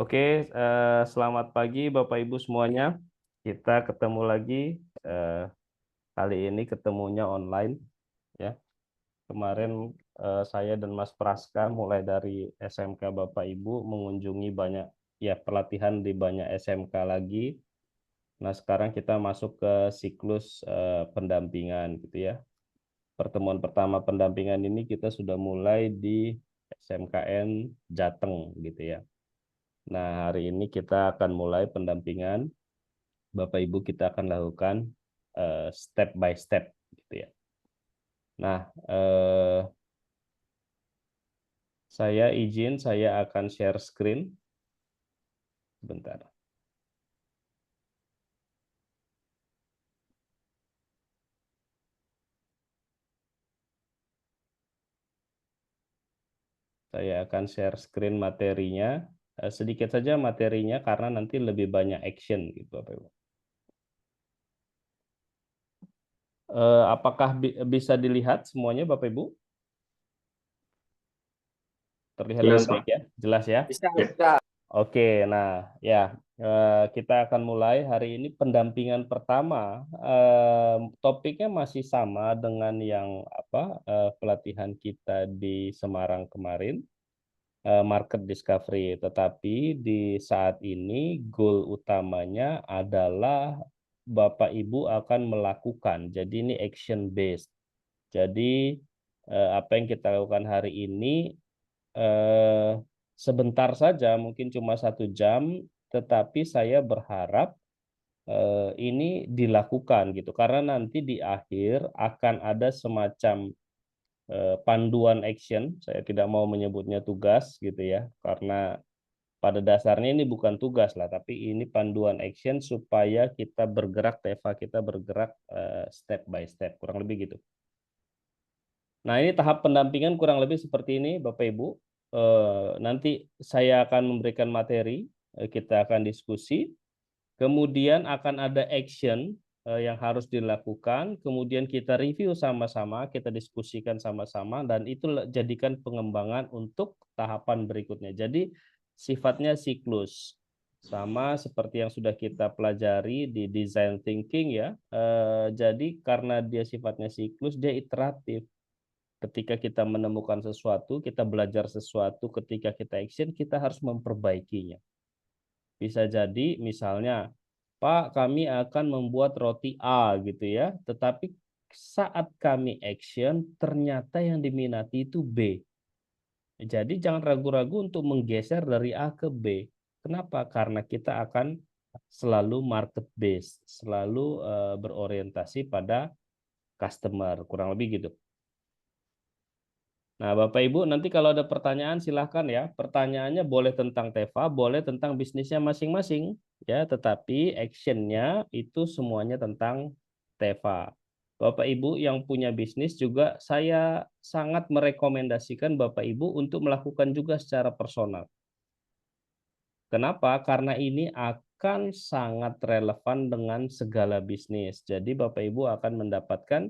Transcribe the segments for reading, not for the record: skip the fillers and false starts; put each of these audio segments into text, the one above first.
Oke, selamat pagi Bapak Ibu semuanya. Kita ketemu lagi. eh, Kali ini ketemunya online ya. Kemarin saya dan Mas Praska mulai dari SMK Bapak Ibu mengunjungi banyak ya pelatihan di banyak SMK lagi. Nah, sekarang kita masuk ke siklus pendampingan gitu ya. Pertemuan pertama pendampingan ini kita sudah mulai di SMKN Jateng gitu ya. Nah, hari ini kita akan mulai pendampingan. Bapak Ibu kita akan lakukan step by step gitu ya. Nah, saya izin saya akan share screen sebentar. Saya akan share screen materinya. Sedikit saja materinya karena nanti lebih banyak action gitu Bapak Ibu. Apakah bisa dilihat semuanya Bapak Ibu? Terlihat dengan Jelas, baik Pak. ya? Jelas ya? Bisa, bisa. Oke, nah ya kita akan mulai hari ini pendampingan pertama. Topiknya masih sama dengan yang pelatihan kita di Semarang kemarin, market discovery. Tetapi di saat ini goal utamanya adalah Bapak Ibu akan melakukan. Jadi ini action based. Jadi apa yang kita lakukan hari ini eh, sebentar saja, mungkin cuma 1 jam, tetapi saya berharap ini dilakukan gitu, karena nanti di akhir akan ada semacam panduan action. Saya tidak mau menyebutnya tugas gitu ya, karena pada dasarnya ini bukan tugas lah, tapi ini panduan action supaya kita bergerak, Teva kita bergerak step by step, kurang lebih gitu. Nah, ini tahap pendampingan kurang lebih seperti ini, Bapak Ibu. Nanti saya akan memberikan materi, kita akan diskusi, kemudian akan ada action yang harus dilakukan, kemudian kita review sama-sama, kita diskusikan sama-sama, dan itu jadikan pengembangan untuk tahapan berikutnya. Jadi sifatnya siklus, sama seperti yang sudah kita pelajari di design thinking ya. Jadi karena dia sifatnya siklus, dia iteratif. Ketika kita menemukan sesuatu, kita belajar sesuatu, ketika kita action, kita harus memperbaikinya. Bisa jadi misalnya, Pak, kami akan membuat roti A gitu ya, tetapi saat kami action, ternyata yang diminati itu B. Jadi jangan ragu-ragu untuk menggeser dari A ke B. Kenapa? Karena kita akan selalu market based, selalu berorientasi pada customer, kurang lebih gitu. Nah, Bapak Ibu, nanti kalau ada pertanyaan silahkan ya. Pertanyaannya boleh tentang Teva, boleh tentang bisnisnya masing-masing ya. Tetapi actionnya itu semuanya tentang Teva. Bapak Ibu yang punya bisnis juga saya sangat merekomendasikan Bapak Ibu untuk melakukan juga secara personal. Kenapa? Karena ini akan sangat relevan dengan segala bisnis. Jadi Bapak Ibu akan mendapatkan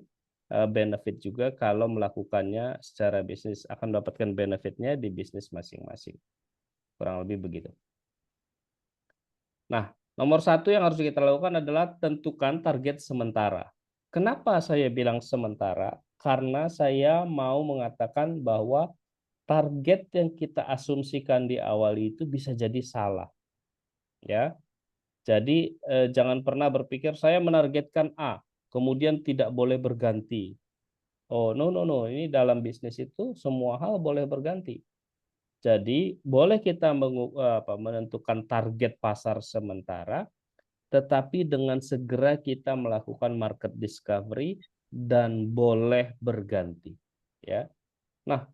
benefit juga kalau melakukannya secara bisnis, akan mendapatkan benefitnya di bisnis masing-masing. Kurang lebih begitu. Nah, nomor satu yang harus kita lakukan adalah tentukan target sementara. Kenapa saya bilang sementara? Karena saya mau mengatakan bahwa target yang kita asumsikan di awal itu bisa jadi salah, ya. Jadi jangan pernah berpikir saya menargetkan A, kemudian tidak boleh berganti. Oh, no, no, no. Ini dalam bisnis itu semua hal boleh berganti. Jadi boleh kita menentukan target pasar sementara, tetapi dengan segera kita melakukan market discovery dan boleh berganti. Ya. Nah,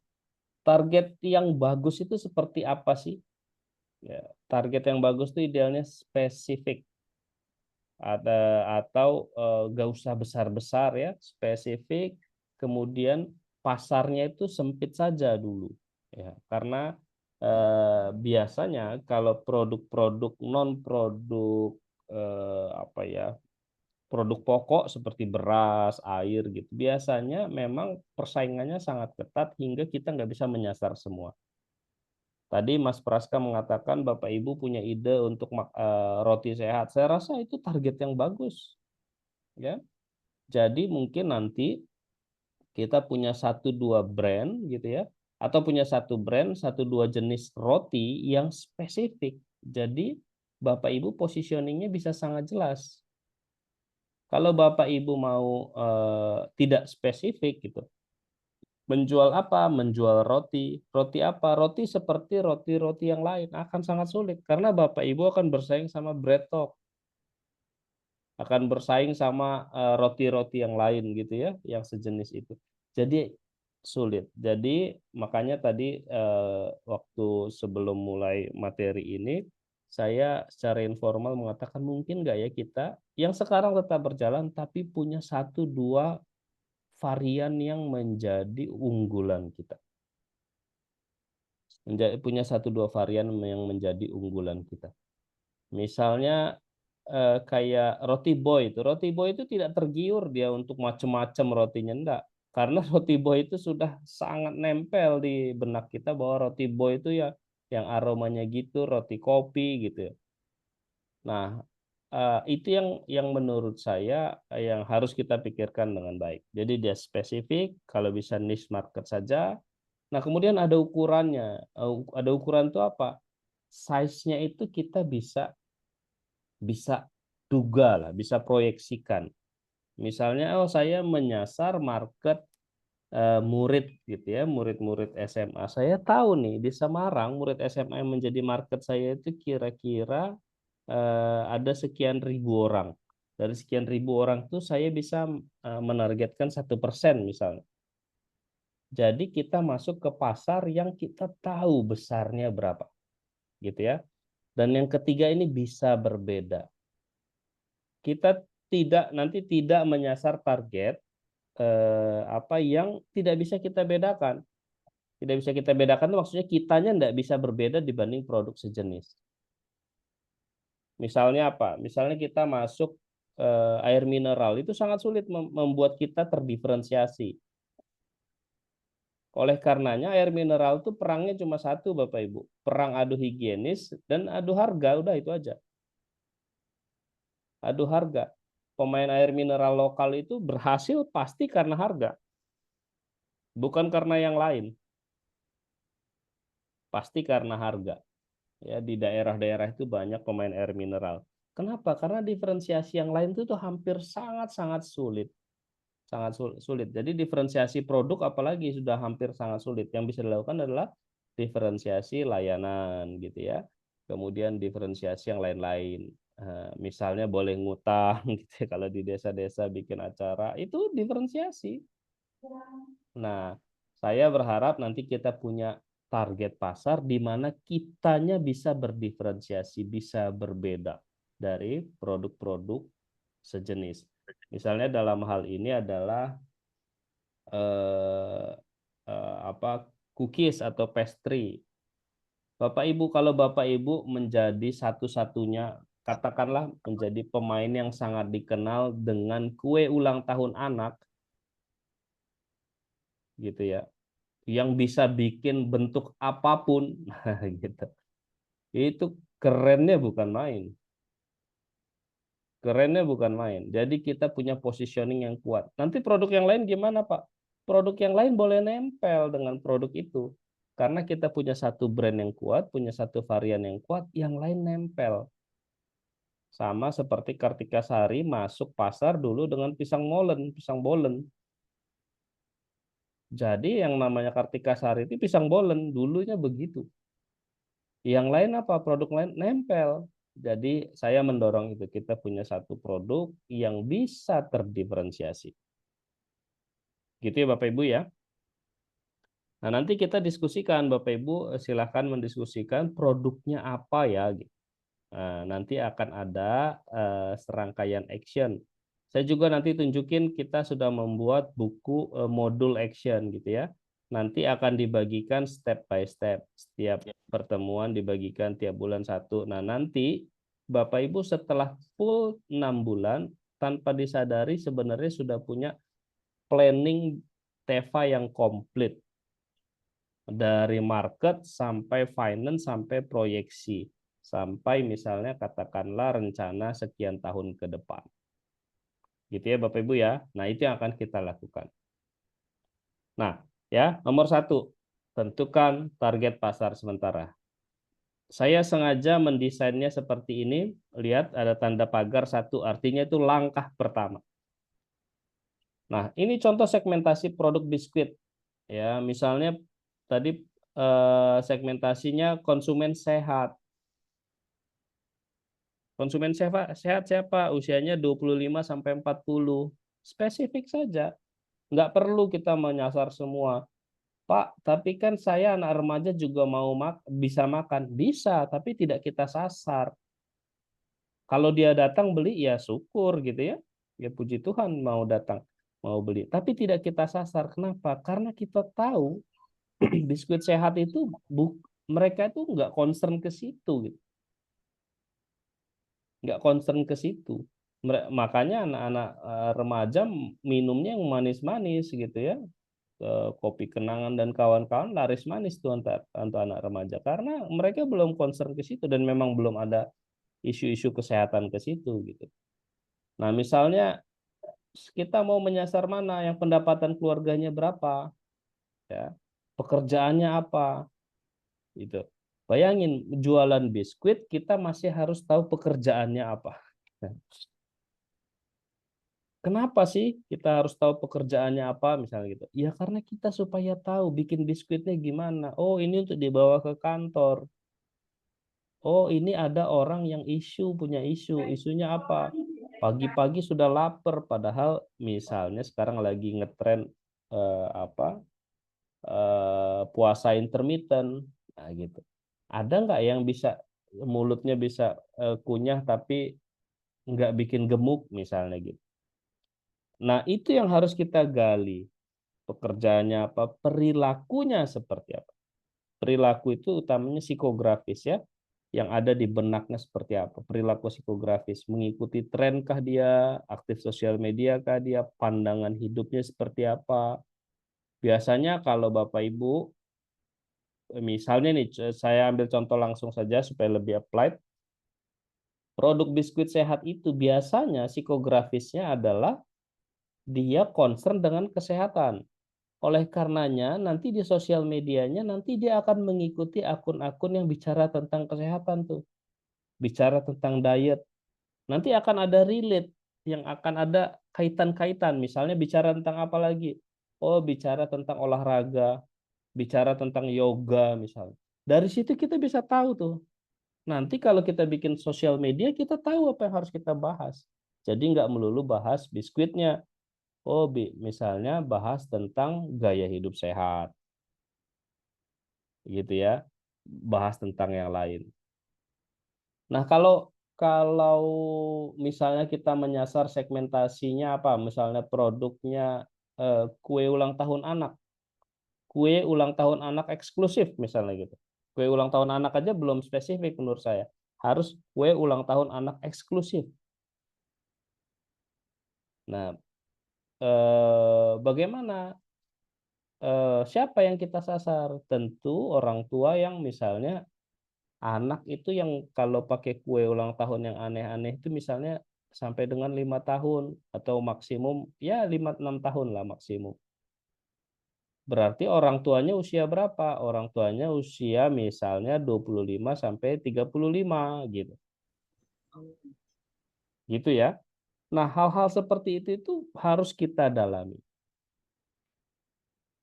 target yang bagus itu seperti apa sih? Ya, target yang bagus itu idealnya spesifik, atau gak usah besar-besar ya, spesifik, kemudian pasarnya itu sempit saja dulu ya, karena biasanya kalau produk-produk non produk apa ya, produk pokok seperti beras, air gitu, biasanya memang persaingannya sangat ketat hingga kita nggak bisa menyasar semua. Tadi Mas Praska mengatakan Bapak Ibu punya ide untuk roti sehat. Saya rasa itu target yang bagus, ya. Jadi mungkin nanti kita punya satu dua brand gitu ya, atau punya satu brand satu dua jenis roti yang spesifik. Jadi Bapak Ibu positioningnya bisa sangat jelas. Kalau Bapak Ibu mau tidak spesifik gitu, menjual apa? Menjual roti. Roti apa? Roti seperti roti-roti yang lain akan sangat sulit karena Bapak Ibu akan bersaing sama bread talk, akan bersaing sama roti-roti yang lain gitu ya, yang sejenis itu. Jadi sulit. Jadi makanya tadi waktu sebelum mulai materi ini saya secara informal mengatakan mungkin nggak ya kita yang sekarang tetap berjalan tapi punya satu dua varian yang menjadi unggulan kita. Punya satu dua varian yang menjadi unggulan kita. Misalnya kayak roti boy itu. Roti boy itu tidak tergiur dia untuk macam-macam rotinya enggak. Karena roti boy itu sudah sangat nempel di benak kita bahwa roti boy itu ya yang aromanya gitu, roti kopi gitu ya. Nah, itu yang menurut saya yang harus kita pikirkan dengan baik. Jadi dia spesifik, kalau bisa niche market saja. Nah, kemudian ada ukurannya. Ada ukuran itu apa? Size-nya itu kita bisa bisa duga lah, bisa proyeksikan. Misalnya, oh saya menyasar market murid gitu ya, murid-murid SMA. Saya tahu nih di Semarang murid SMA yang menjadi market saya itu kira-kira ada sekian ribu orang. Dari sekian ribu orang tuh saya bisa menargetkan 1% misalnya. Jadi kita masuk ke pasar yang kita tahu besarnya berapa, gitu ya. Dan yang ketiga ini bisa berbeda. Kita tidak menyasar target apa yang tidak bisa kita bedakan. Tidak bisa kita bedakan itu maksudnya kitanya tidak bisa berbeda dibanding produk sejenis. Misalnya apa? Misalnya kita masuk air mineral itu sangat sulit membuat kita terdiferensiasi. Oleh karenanya air mineral itu perangnya cuma satu Bapak Ibu. Perang adu higienis dan adu harga, udah itu aja. Adu harga. Pemain air mineral lokal itu berhasil pasti karena harga, bukan karena yang lain. Pasti karena harga. Ya, di daerah-daerah itu banyak pemain air mineral. Kenapa? Karena diferensiasi yang lain itu tuh hampir sangat-sangat sulit. Sangat sulit. Jadi diferensiasi produk apalagi sudah hampir sangat sulit. Yang bisa dilakukan adalah diferensiasi layanan gitu ya. Kemudian diferensiasi yang lain-lain. Misalnya boleh ngutang gitu ya, kalau di desa-desa bikin acara itu diferensiasi. Nah, saya berharap nanti kita punya target pasar di mana kitanya bisa berdiferensiasi, bisa berbeda dari produk-produk sejenis. Misalnya dalam hal ini adalah eh, apa cookies atau pastry. Bapak Ibu, kalau Bapak Ibu menjadi satu-satunya, katakanlah menjadi pemain yang sangat dikenal dengan kue ulang tahun anak, gitu ya, yang bisa bikin bentuk apapun, gitu. Itu kerennya bukan main. Kerennya bukan main. Jadi kita punya positioning yang kuat. Nanti produk yang lain gimana, Pak? Produk yang lain boleh nempel dengan produk itu. Karena kita punya satu brand yang kuat, punya satu varian yang kuat, yang lain nempel. Sama seperti Kartika Sari masuk pasar dulu dengan pisang molen, pisang bolen. Jadi yang namanya Kartika Sari itu pisang bolen, dulunya begitu. Yang lain apa? Produk lain nempel. Jadi saya mendorong itu kita punya satu produk yang bisa terdiferensiasi. Gitu ya Bapak Ibu ya. Nah, nanti kita diskusikan Bapak Ibu silakan mendiskusikan produknya apa ya gitu. Nah, nanti akan ada serangkaian action. Saya juga nanti tunjukin kita sudah membuat buku modul action gitu ya. Nanti akan dibagikan step by step. Setiap pertemuan dibagikan tiap bulan satu. Nah, nanti Bapak Ibu setelah full 6 bulan tanpa disadari sebenarnya sudah punya planning TEVA yang komplit. Dari market sampai finance sampai proyeksi. Sampai misalnya katakanlah rencana sekian tahun ke depan. Gitu ya Bapak Ibu ya. Nah itu yang akan kita lakukan. Nah ya nomor satu, tentukan target pasar sementara. Saya sengaja mendesainnya seperti ini. Lihat ada tanda pagar satu, artinya itu langkah pertama. Nah, ini contoh segmentasi produk biskuit. Ya, misalnya tadi segmentasinya konsumen sehat. Konsumen sehat siapa? Usianya 25 sampai 40. Spesifik saja. Nggak perlu kita menyasar semua. Pak, tapi kan saya anak remaja juga mau bisa makan. Bisa, tapi tidak kita sasar. Kalau dia datang beli ya syukur gitu ya. Ya puji Tuhan mau datang, mau beli. Tapi tidak kita sasar. Kenapa? Karena kita tahu biskuit sehat itu mereka itu nggak concern ke situ gitu. Nggak concern ke situ. Makanya anak-anak remaja minumnya yang manis-manis gitu ya. Kopi kenangan dan kawan-kawan laris manis tuh untuk anak remaja karena mereka belum concern ke situ dan memang belum ada isu-isu kesehatan ke situ gitu. Nah, misalnya kita mau menyasar mana yang pendapatan keluarganya berapa, ya, pekerjaannya apa, gitu. Bayangin jualan biskuit kita masih harus tahu pekerjaannya apa. Nah, kenapa sih kita harus tahu pekerjaannya apa misalnya gitu? Ya karena kita supaya tahu bikin biskuitnya gimana. Oh ini untuk dibawa ke kantor. Oh ini ada orang yang punya isunya apa? Pagi-pagi sudah lapar, padahal misalnya sekarang lagi ngetren apa puasa intermittent, nah gitu. Ada nggak yang bisa mulutnya bisa kunyah tapi nggak bikin gemuk misalnya gitu. Nah itu yang harus kita gali. Pekerjaannya apa, perilakunya seperti apa. Perilaku itu utamanya psikografis ya, yang ada di benaknya seperti apa. Perilaku psikografis, mengikuti tren kah dia, aktif sosial media kah dia, pandangan hidupnya seperti apa. Biasanya kalau Bapak Ibu, misalnya nih, saya ambil contoh langsung saja supaya lebih applied. Produk biskuit sehat itu biasanya psikografisnya adalah dia concern dengan kesehatan. Oleh karenanya, nanti di sosial medianya, nanti dia akan mengikuti akun-akun yang bicara tentang kesehatan tuh. Bicara tentang diet. Nanti akan ada relate, yang akan ada kaitan-kaitan. Misalnya bicara tentang apa lagi? Oh, bicara tentang olahraga, bicara tentang yoga misalnya. Dari situ kita bisa tahu tuh. Nanti kalau kita bikin sosial media, kita tahu apa yang harus kita bahas. Jadi nggak melulu bahas biskuitnya. Oh, misalnya bahas tentang gaya hidup sehat, gitu ya. Bahas tentang yang lain. Nah, kalau kalau misalnya kita menyasar segmentasinya apa? Misalnya produknya kue ulang tahun anak. Kue ulang tahun anak eksklusif misalnya gitu. Kue ulang tahun anak aja belum spesifik menurut saya. Harus kue ulang tahun anak eksklusif. Nah, bagaimana siapa yang kita sasar? Tentu orang tua yang misalnya anak itu yang kalau pakai kue ulang tahun yang aneh-aneh itu misalnya sampai dengan 5 tahun atau maksimum ya 5-6 tahun lah maksimum. Berarti orang tuanya usia berapa? Orang tuanya usia misalnya 25 sampai 35 gitu. Gitu ya. Nah, hal-hal seperti itu harus kita dalami.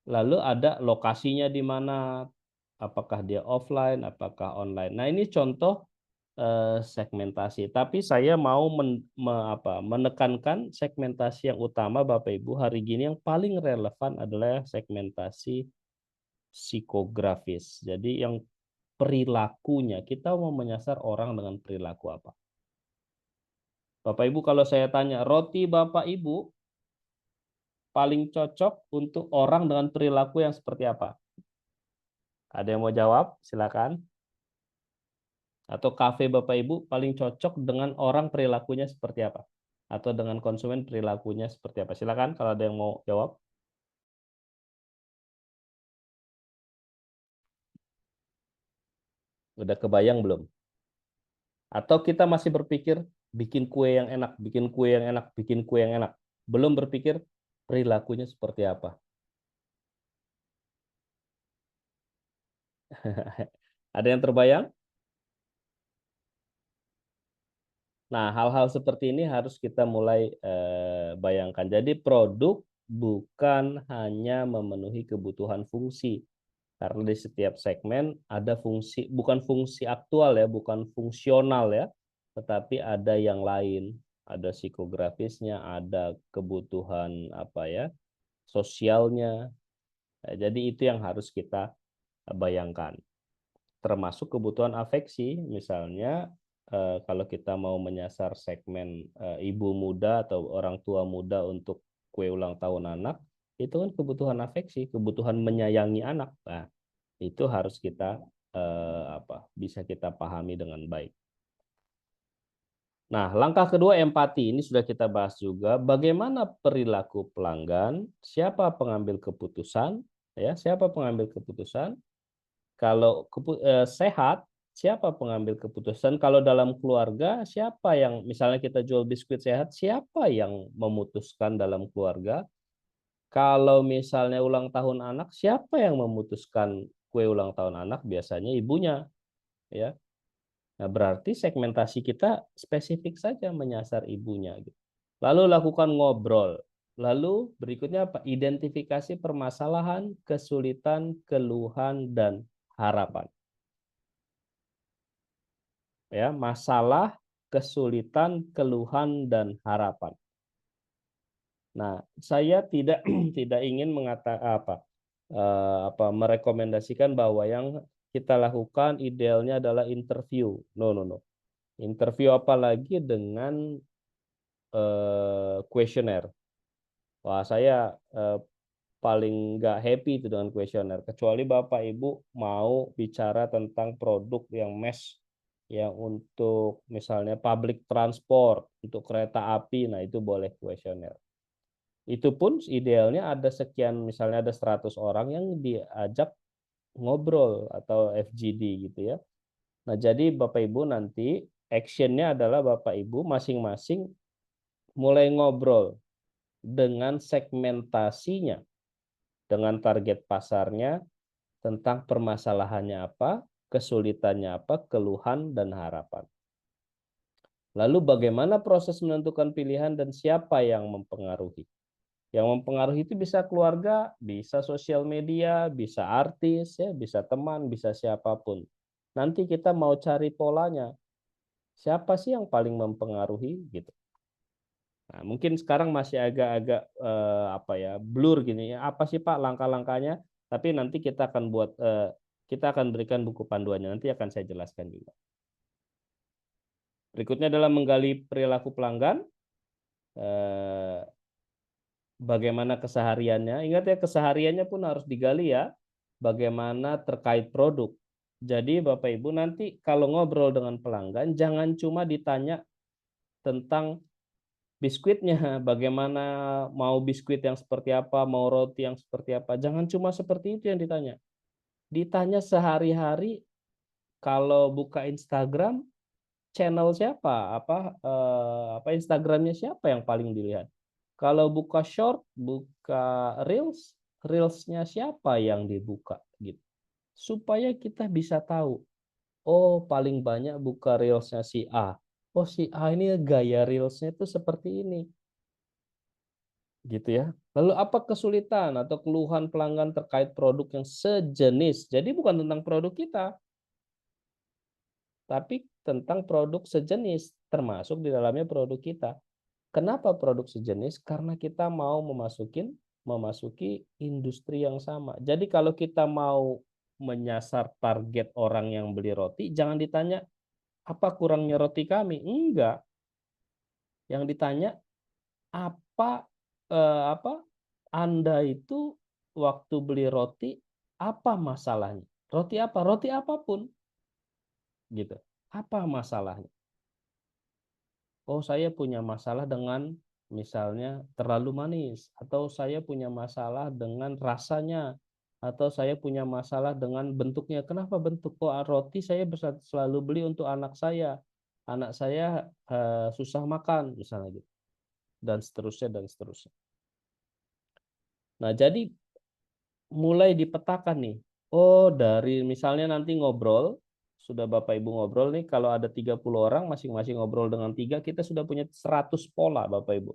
Lalu ada lokasinya di mana, apakah dia offline, apakah online. Nah, ini contoh segmentasi. Tapi saya mau menekankan segmentasi yang utama Bapak Ibu hari gini yang paling relevan adalah segmentasi psikografis. Jadi yang perilakunya, kita mau menyasar orang dengan perilaku apa. Bapak Ibu kalau saya tanya, roti Bapak Ibu paling cocok untuk orang dengan perilaku yang seperti apa? Ada yang mau jawab? Silakan. Atau kafe Bapak Ibu paling cocok dengan orang perilakunya seperti apa? Atau dengan konsumen perilakunya seperti apa? Silakan kalau ada yang mau jawab. Udah kebayang belum? Atau kita masih berpikir bikin kue yang enak, bikin kue yang enak, bikin kue yang enak. Belum berpikir perilakunya seperti apa. Ada yang terbayang? Nah, hal-hal seperti ini harus kita mulai bayangkan. Jadi produk bukan hanya memenuhi kebutuhan fungsi, karena di setiap segmen ada fungsi, bukan fungsi aktual ya, bukan fungsional ya, tetapi ada yang lain, ada psikografisnya, ada kebutuhan apa ya, sosialnya. Jadi itu yang harus kita bayangkan. Termasuk kebutuhan afeksi, misalnya kalau kita mau menyasar segmen ibu muda atau orang tua muda untuk kue ulang tahun anak, itu kan kebutuhan afeksi, kebutuhan menyayangi anak. Nah, itu harus kita bisa kita pahami dengan baik. Nah, langkah kedua empati ini sudah kita bahas juga. Bagaimana perilaku pelanggan, siapa pengambil keputusan, ya, siapa pengambil keputusan. Kalau sehat, siapa pengambil keputusan? Kalau dalam keluarga, siapa yang misalnya kita jual biskuit sehat, siapa yang memutuskan dalam keluarga? Kalau misalnya ulang tahun anak, siapa yang memutuskan kue ulang tahun anak? Biasanya ibunya, ya. Nah, berarti segmentasi kita spesifik saja menyasar ibunya, gitu. Lalu lakukan ngobrol. Lalu berikutnya apa? Identifikasi permasalahan, kesulitan, keluhan, dan harapan. Ya, masalah, kesulitan, keluhan, dan harapan. Nah, saya tidak tidak ingin merekomendasikan bahwa yang kita lakukan idealnya adalah interview. No, no, no. Interview apalagi dengan kuesioner. Wah, saya paling nggak happy itu dengan kuesioner. Kecuali Bapak Ibu mau bicara tentang produk yang mass, yang untuk misalnya public transport, untuk kereta api, nah itu boleh kuesioner. Itu pun idealnya ada sekian, misalnya ada 100 orang yang diajak ngobrol atau FGD gitu ya. Nah, jadi Bapak Ibu nanti actionnya adalah Bapak Ibu masing-masing mulai ngobrol dengan segmentasinya, dengan target pasarnya, tentang permasalahannya apa, kesulitannya apa, keluhan, dan harapan. Lalu bagaimana proses menentukan pilihan dan siapa yang mempengaruhi? Yang mempengaruhi itu bisa keluarga, bisa sosial media, bisa artis, ya, bisa teman, bisa siapapun. Nanti kita mau cari polanya, siapa sih yang paling mempengaruhi gitu. Nah, mungkin sekarang masih agak-agak blur gini ya. Apa sih Pak langkah-langkahnya? Tapi nanti kita akan berikan buku panduannya. Nanti akan saya jelaskan juga. Berikutnya adalah menggali perilaku pelanggan. Eh, Bagaimana kesehariannya? Ingat ya, kesehariannya pun harus digali ya. Bagaimana terkait produk. Jadi Bapak Ibu nanti kalau ngobrol dengan pelanggan jangan cuma ditanya tentang biskuitnya, bagaimana mau biskuit yang seperti apa, mau roti yang seperti apa. Jangan cuma seperti itu yang ditanya. Ditanya sehari-hari kalau buka Instagram, channel siapa, Instagramnya siapa yang paling dilihat. Kalau buka short, buka reels, reelsnya siapa yang dibuka gitu. Supaya kita bisa tahu, oh paling banyak buka reelsnya si A. Oh si A ini gaya reelsnya itu seperti ini. Gitu ya. Lalu apa kesulitan atau keluhan pelanggan terkait produk yang sejenis? Jadi bukan tentang produk kita, tapi tentang produk sejenis, termasuk di dalamnya produk kita. Kenapa produk sejenis? Karena kita mau memasuki industri yang sama. Jadi kalau kita mau menyasar target orang yang beli roti, jangan ditanya apa kurangnya roti kami. Enggak. Yang ditanya apa apa Anda itu waktu beli roti apa masalahnya? Roti apa? Roti apapun gitu. Apa masalahnya? Oh, saya punya masalah dengan misalnya terlalu manis atau saya punya masalah dengan rasanya atau saya punya masalah dengan bentuknya. Kenapa bentuk kok roti saya bisa selalu beli untuk anak saya? Anak saya susah makan misalnya gitu. Dan seterusnya dan seterusnya. Nah, jadi mulai dipetakan nih. Oh, dari misalnya nanti ngobrol, sudah Bapak Ibu ngobrol nih, kalau ada 30 orang, masing-masing ngobrol dengan 3, kita sudah punya 100 pola Bapak Ibu.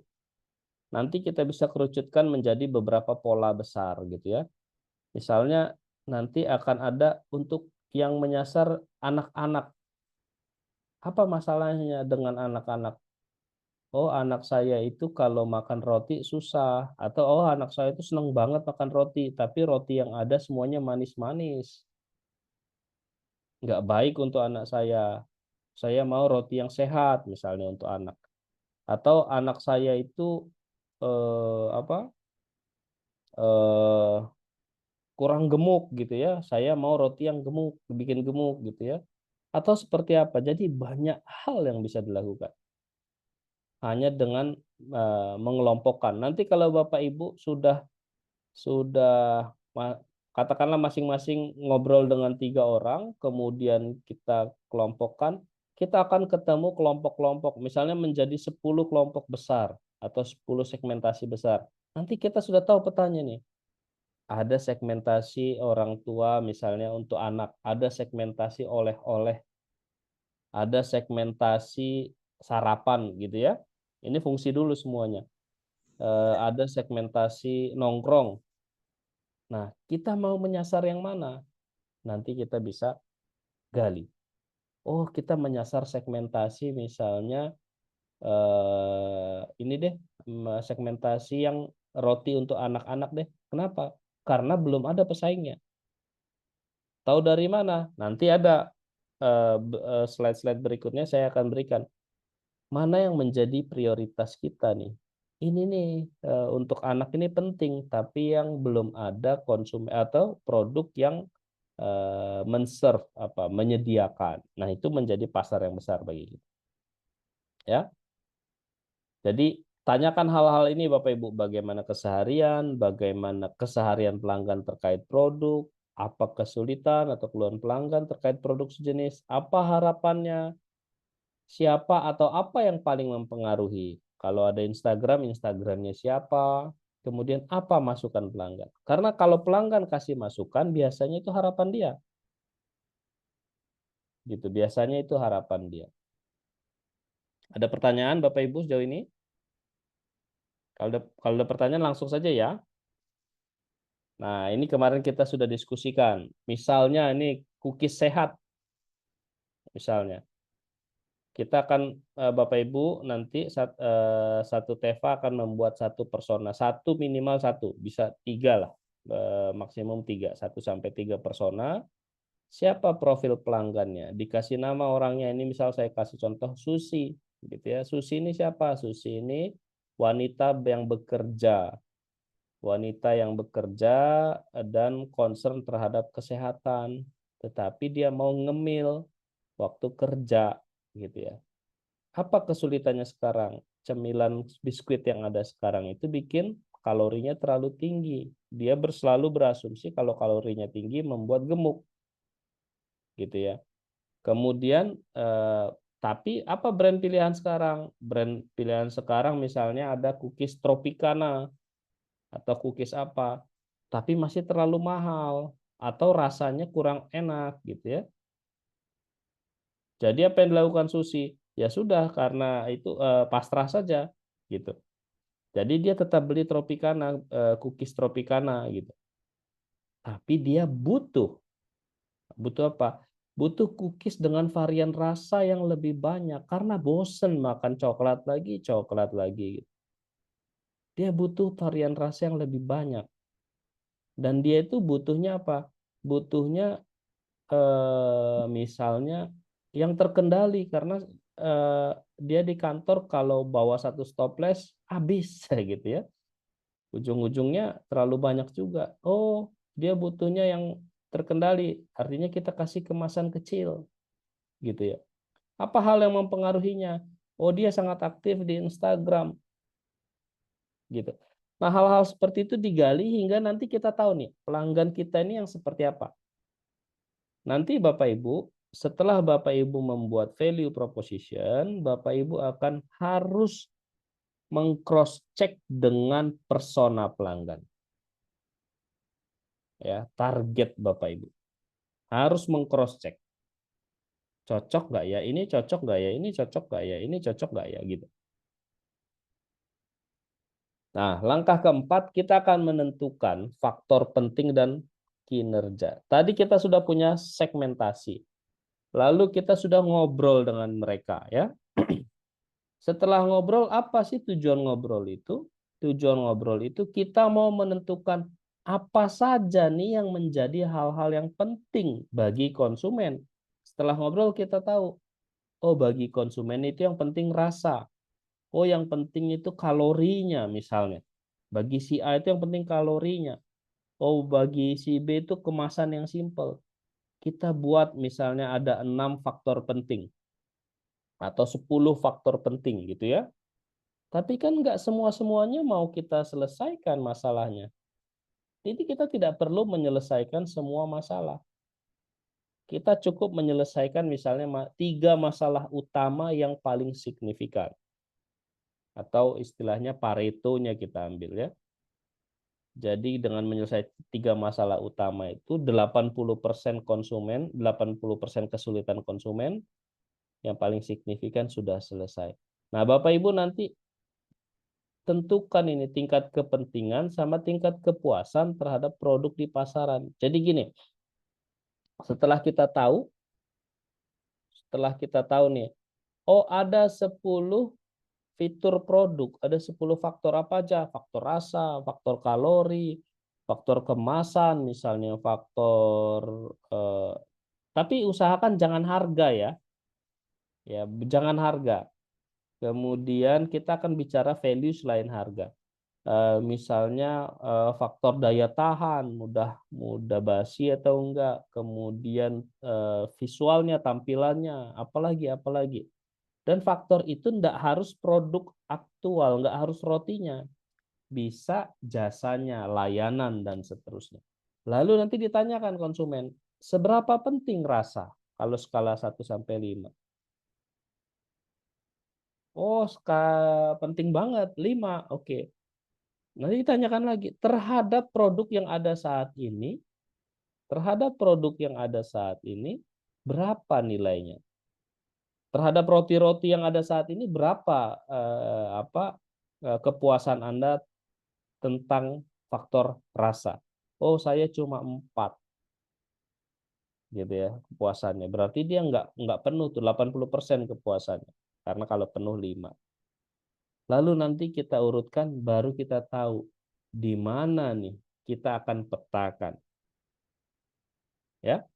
Nanti kita bisa kerucutkan menjadi beberapa pola besar gitu ya. Misalnya nanti akan ada untuk yang menyasar anak-anak. Apa masalahnya dengan anak-anak? Oh, anak saya itu kalau makan roti susah. Atau oh, anak saya itu seneng banget makan roti, tapi roti yang ada semuanya manis-manis. Nggak baik untuk anak saya. Saya mau roti yang sehat misalnya untuk anak. Atau anak saya itu apa? eh kurang gemuk gitu ya. Saya mau roti yang gemuk, bikin gemuk gitu ya. Atau seperti apa? Jadi banyak hal yang bisa dilakukan hanya dengan mengelompokkan. Nanti kalau Bapak Ibu sudah katakanlah masing-masing ngobrol dengan 3 orang, kemudian kita kelompokkan, kita akan ketemu kelompok-kelompok, misalnya menjadi 10 kelompok besar atau 10 segmentasi besar. Nanti kita sudah tahu petanya nih. Ada segmentasi orang tua misalnya untuk anak, ada segmentasi oleh-oleh, ada segmentasi sarapan gitu ya. Ini fungsi dulu semuanya. Ada segmentasi nongkrong. Nah, kita mau menyasar yang mana? Nanti kita bisa gali. Oh, kita menyasar segmentasi misalnya ini deh, segmentasi yang roti untuk anak-anak deh. Kenapa? Karena belum ada pesaingnya. Tahu dari mana? Nanti ada slide-slide berikutnya saya akan berikan. Mana yang menjadi prioritas kita nih? Ini nih untuk anak ini penting, tapi yang belum ada konsumen atau produk yang menserve menyediakan. Nah, itu menjadi pasar yang besar bagi kita. Ya. Jadi tanyakan hal-hal ini Bapak Ibu, bagaimana keseharian pelanggan terkait produk, apa kesulitan atau keluhan pelanggan terkait produk sejenis, apa harapannya, siapa atau apa yang paling mempengaruhi. Kalau ada Instagram, Instagramnya siapa, kemudian apa masukan pelanggan. Karena kalau pelanggan kasih masukan, biasanya itu harapan dia. Gitu, biasanya itu harapan dia. Ada pertanyaan Bapak Ibu sejauh ini? Kalau ada pertanyaan langsung saja ya. Nah, ini kemarin kita sudah diskusikan. Misalnya ini cookies sehat. Misalnya. Kita akan, Bapak Ibu, nanti satu Teva akan membuat satu persona. Satu minimal satu. Bisa 3 lah. Maksimum 3. 1 sampai 3 persona. Siapa profil pelanggannya? Dikasih nama orangnya. Ini misal saya kasih contoh Susi. Gitu ya. Susi ini siapa? Susi ini wanita yang bekerja. Wanita yang bekerja dan concern terhadap kesehatan, tetapi dia mau ngemil waktu kerja, gitu ya. Apa kesulitannya sekarang? Cemilan biskuit yang ada sekarang itu bikin kalorinya terlalu tinggi. Dia selalu berasumsi kalau kalorinya tinggi membuat gemuk, gitu ya. Kemudian tapi apa brand pilihan sekarang? Brand pilihan sekarang misalnya ada cookies Tropicana atau cookies apa, tapi masih terlalu mahal atau rasanya kurang enak gitu ya. Jadi apa yang dilakukan Susi? Ya sudah, karena itu pasrah saja gitu. Jadi dia tetap beli Tropicana, cookies Tropicana gitu. Tapi dia butuh apa? Butuh cookies dengan varian rasa yang lebih banyak karena bosen makan coklat lagi gitu. Dia butuh varian rasa yang lebih banyak. Dan dia itu butuhnya apa? Butuhnya misalnya yang terkendali karena dia di kantor kalau bawa satu stoples habis gitu ya. Ujung-ujungnya terlalu banyak juga. Oh, dia butuhnya yang terkendali. Artinya kita kasih kemasan kecil gitu ya. Apa hal yang mempengaruhinya? Oh, dia sangat aktif di Instagram gitu. Nah, hal-hal seperti itu digali hingga nanti kita tahu nih, pelanggan kita ini yang seperti apa. Nanti Bapak Ibu, setelah Bapak Ibu membuat value proposition, Bapak Ibu akan harus meng-cross check dengan persona pelanggan. Ya, target Bapak Ibu. Harus meng-cross check. Cocok nggak ya? Ini cocok nggak ya? Ini cocok nggak ya? Ini cocok nggak ya? Gitu. Nah, langkah keempat kita akan menentukan faktor penting dan kinerja. Tadi kita sudah punya segmentasi. Lalu kita sudah ngobrol dengan mereka ya. Setelah ngobrol, apa sih tujuan ngobrol itu? Tujuan ngobrol itu kita mau menentukan apa saja nih yang menjadi hal-hal yang penting bagi konsumen. Setelah ngobrol kita tahu, oh bagi konsumen itu yang penting rasa. Oh yang penting itu kalorinya misalnya. Bagi si A itu yang penting kalorinya. Oh bagi si B itu kemasan yang simple. Kita buat misalnya ada 6 faktor penting atau 10 faktor penting gitu ya. Tapi kan nggak semua-semuanya mau kita selesaikan masalahnya. Jadi kita tidak perlu menyelesaikan semua masalah. Kita cukup menyelesaikan misalnya 3 masalah utama yang paling signifikan. Atau istilahnya Pareto-nya kita ambil ya. Jadi dengan menyelesaikan 3 masalah utama itu 80% konsumen, 80% kesulitan konsumen, yang paling signifikan sudah selesai. Nah, Bapak Ibu nanti tentukan ini tingkat kepentingan sama tingkat kepuasan terhadap produk di pasaran. Jadi gini, setelah kita tahu, nih, oh ada 10 fitur produk, ada 10 faktor apa aja? Faktor rasa, faktor kalori, faktor kemasan, misalnya faktor tapi usahakan jangan harga ya. Ya, jangan harga. Kemudian kita akan bicara value selain harga. Misalnya faktor daya tahan, mudah mudah basi atau enggak, kemudian visualnya, tampilannya, apalagi. Dan faktor itu enggak harus produk aktual, enggak harus rotinya, bisa jasanya, layanan dan seterusnya. Lalu nanti ditanyakan konsumen, seberapa penting rasa kalau skala 1 sampai 5? Oh, penting banget 5. Oke. Nanti ditanyakan lagi, terhadap produk yang ada saat ini berapa nilainya? Terhadap roti-roti yang ada saat ini berapa kepuasan Anda tentang faktor rasa? Oh, saya cuma 4 gitu ya kepuasannya. Berarti dia nggak penuh tuh 80% kepuasannya. Karena kalau penuh 5. Lalu nanti kita urutkan baru kita tahu di mana nih kita akan petakan. Ya.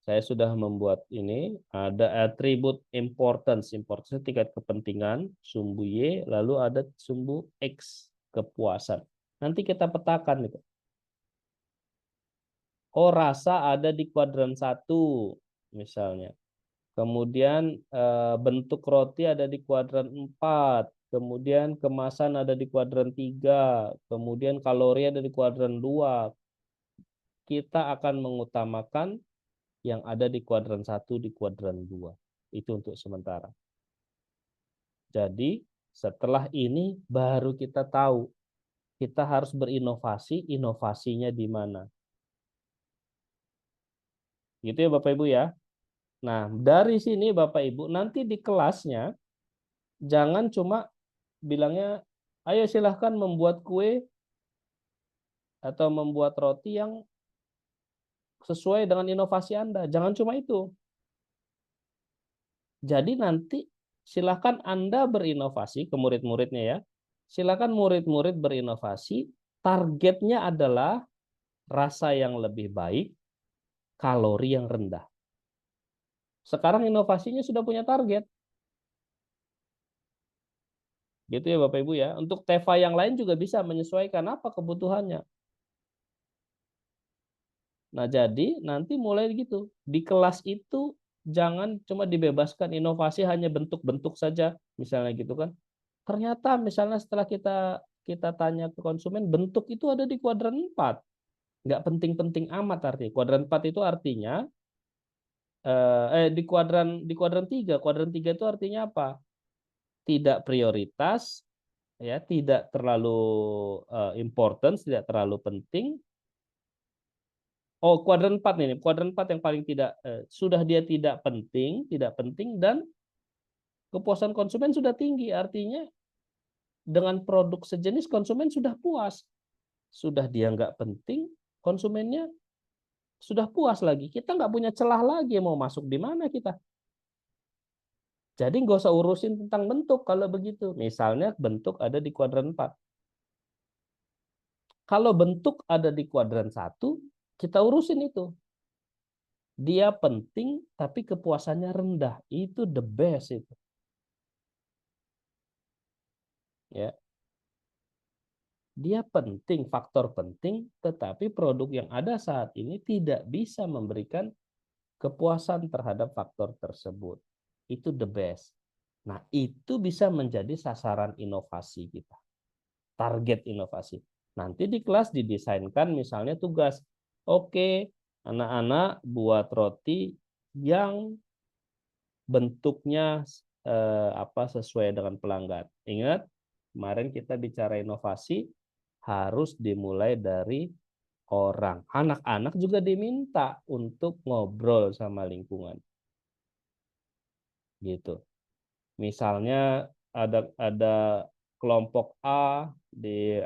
Saya sudah membuat ini, ada atribut importance, importance tingkat kepentingan, sumbu Y, lalu ada sumbu X, kepuasan. Nanti kita petakan itu. Oh, rasa ada di kuadran 1 misalnya. Kemudian bentuk roti ada di kuadran 4, kemudian kemasan ada di kuadran 3, kemudian kalori ada di kuadran 2. Kita akan mengutamakan yang ada di kuadran 1 di kuadran 2. Itu untuk sementara. Jadi setelah ini baru kita tahu kita harus berinovasi, inovasinya di mana. Gitu ya Bapak Ibu ya. Nah, dari sini Bapak Ibu nanti di kelasnya jangan cuma bilangnya ayo silahkan membuat kue atau membuat roti yang sesuai dengan inovasi Anda. Jangan cuma itu. Jadi nanti silakan Anda berinovasi ke murid-muridnya ya. Silakan murid-murid berinovasi. Targetnya adalah rasa yang lebih baik, kalori yang rendah. Sekarang inovasinya sudah punya target. Gitu ya Bapak Ibu ya. Untuk Teva yang lain juga bisa menyesuaikan apa kebutuhannya. Nah, jadi nanti mulai gitu. Di kelas itu jangan cuma dibebaskan inovasi hanya bentuk-bentuk saja, misalnya gitu kan. Ternyata misalnya setelah kita kita tanya ke konsumen, bentuk itu ada di kuadran 4. Nggak penting-penting amat artinya. Kuadran 4 itu artinya di kuadran 3. Kuadran 3 itu artinya apa? Tidak prioritas, ya, tidak terlalu importance, tidak terlalu penting. Oh, kuadran 4 ini. Kuadran 4 yang paling tidak sudah dia tidak penting dan kepuasan konsumen sudah tinggi. Artinya dengan produk sejenis konsumen sudah puas. Sudah dia nggak penting, konsumennya sudah puas lagi. Kita nggak punya celah lagi mau masuk di mana kita. Jadi nggak usah urusin tentang bentuk kalau begitu. Misalnya bentuk ada di kuadran 4. Kalau bentuk ada di kuadran 1, kita urusin itu. Dia penting tapi kepuasannya rendah. Itu the best itu. Ya, dia penting, faktor penting, tetapi produk yang ada saat ini tidak bisa memberikan kepuasan terhadap faktor tersebut. Itu the best. Nah, itu bisa menjadi sasaran inovasi kita. Target inovasi. Nanti di kelas didesainkan misalnya tugas. Oke, anak-anak buat roti yang bentuknya sesuai dengan pelanggan. Ingat, kemarin kita bicara inovasi harus dimulai dari orang. Anak-anak juga diminta untuk ngobrol sama lingkungan. Gitu. Misalnya ada kelompok A di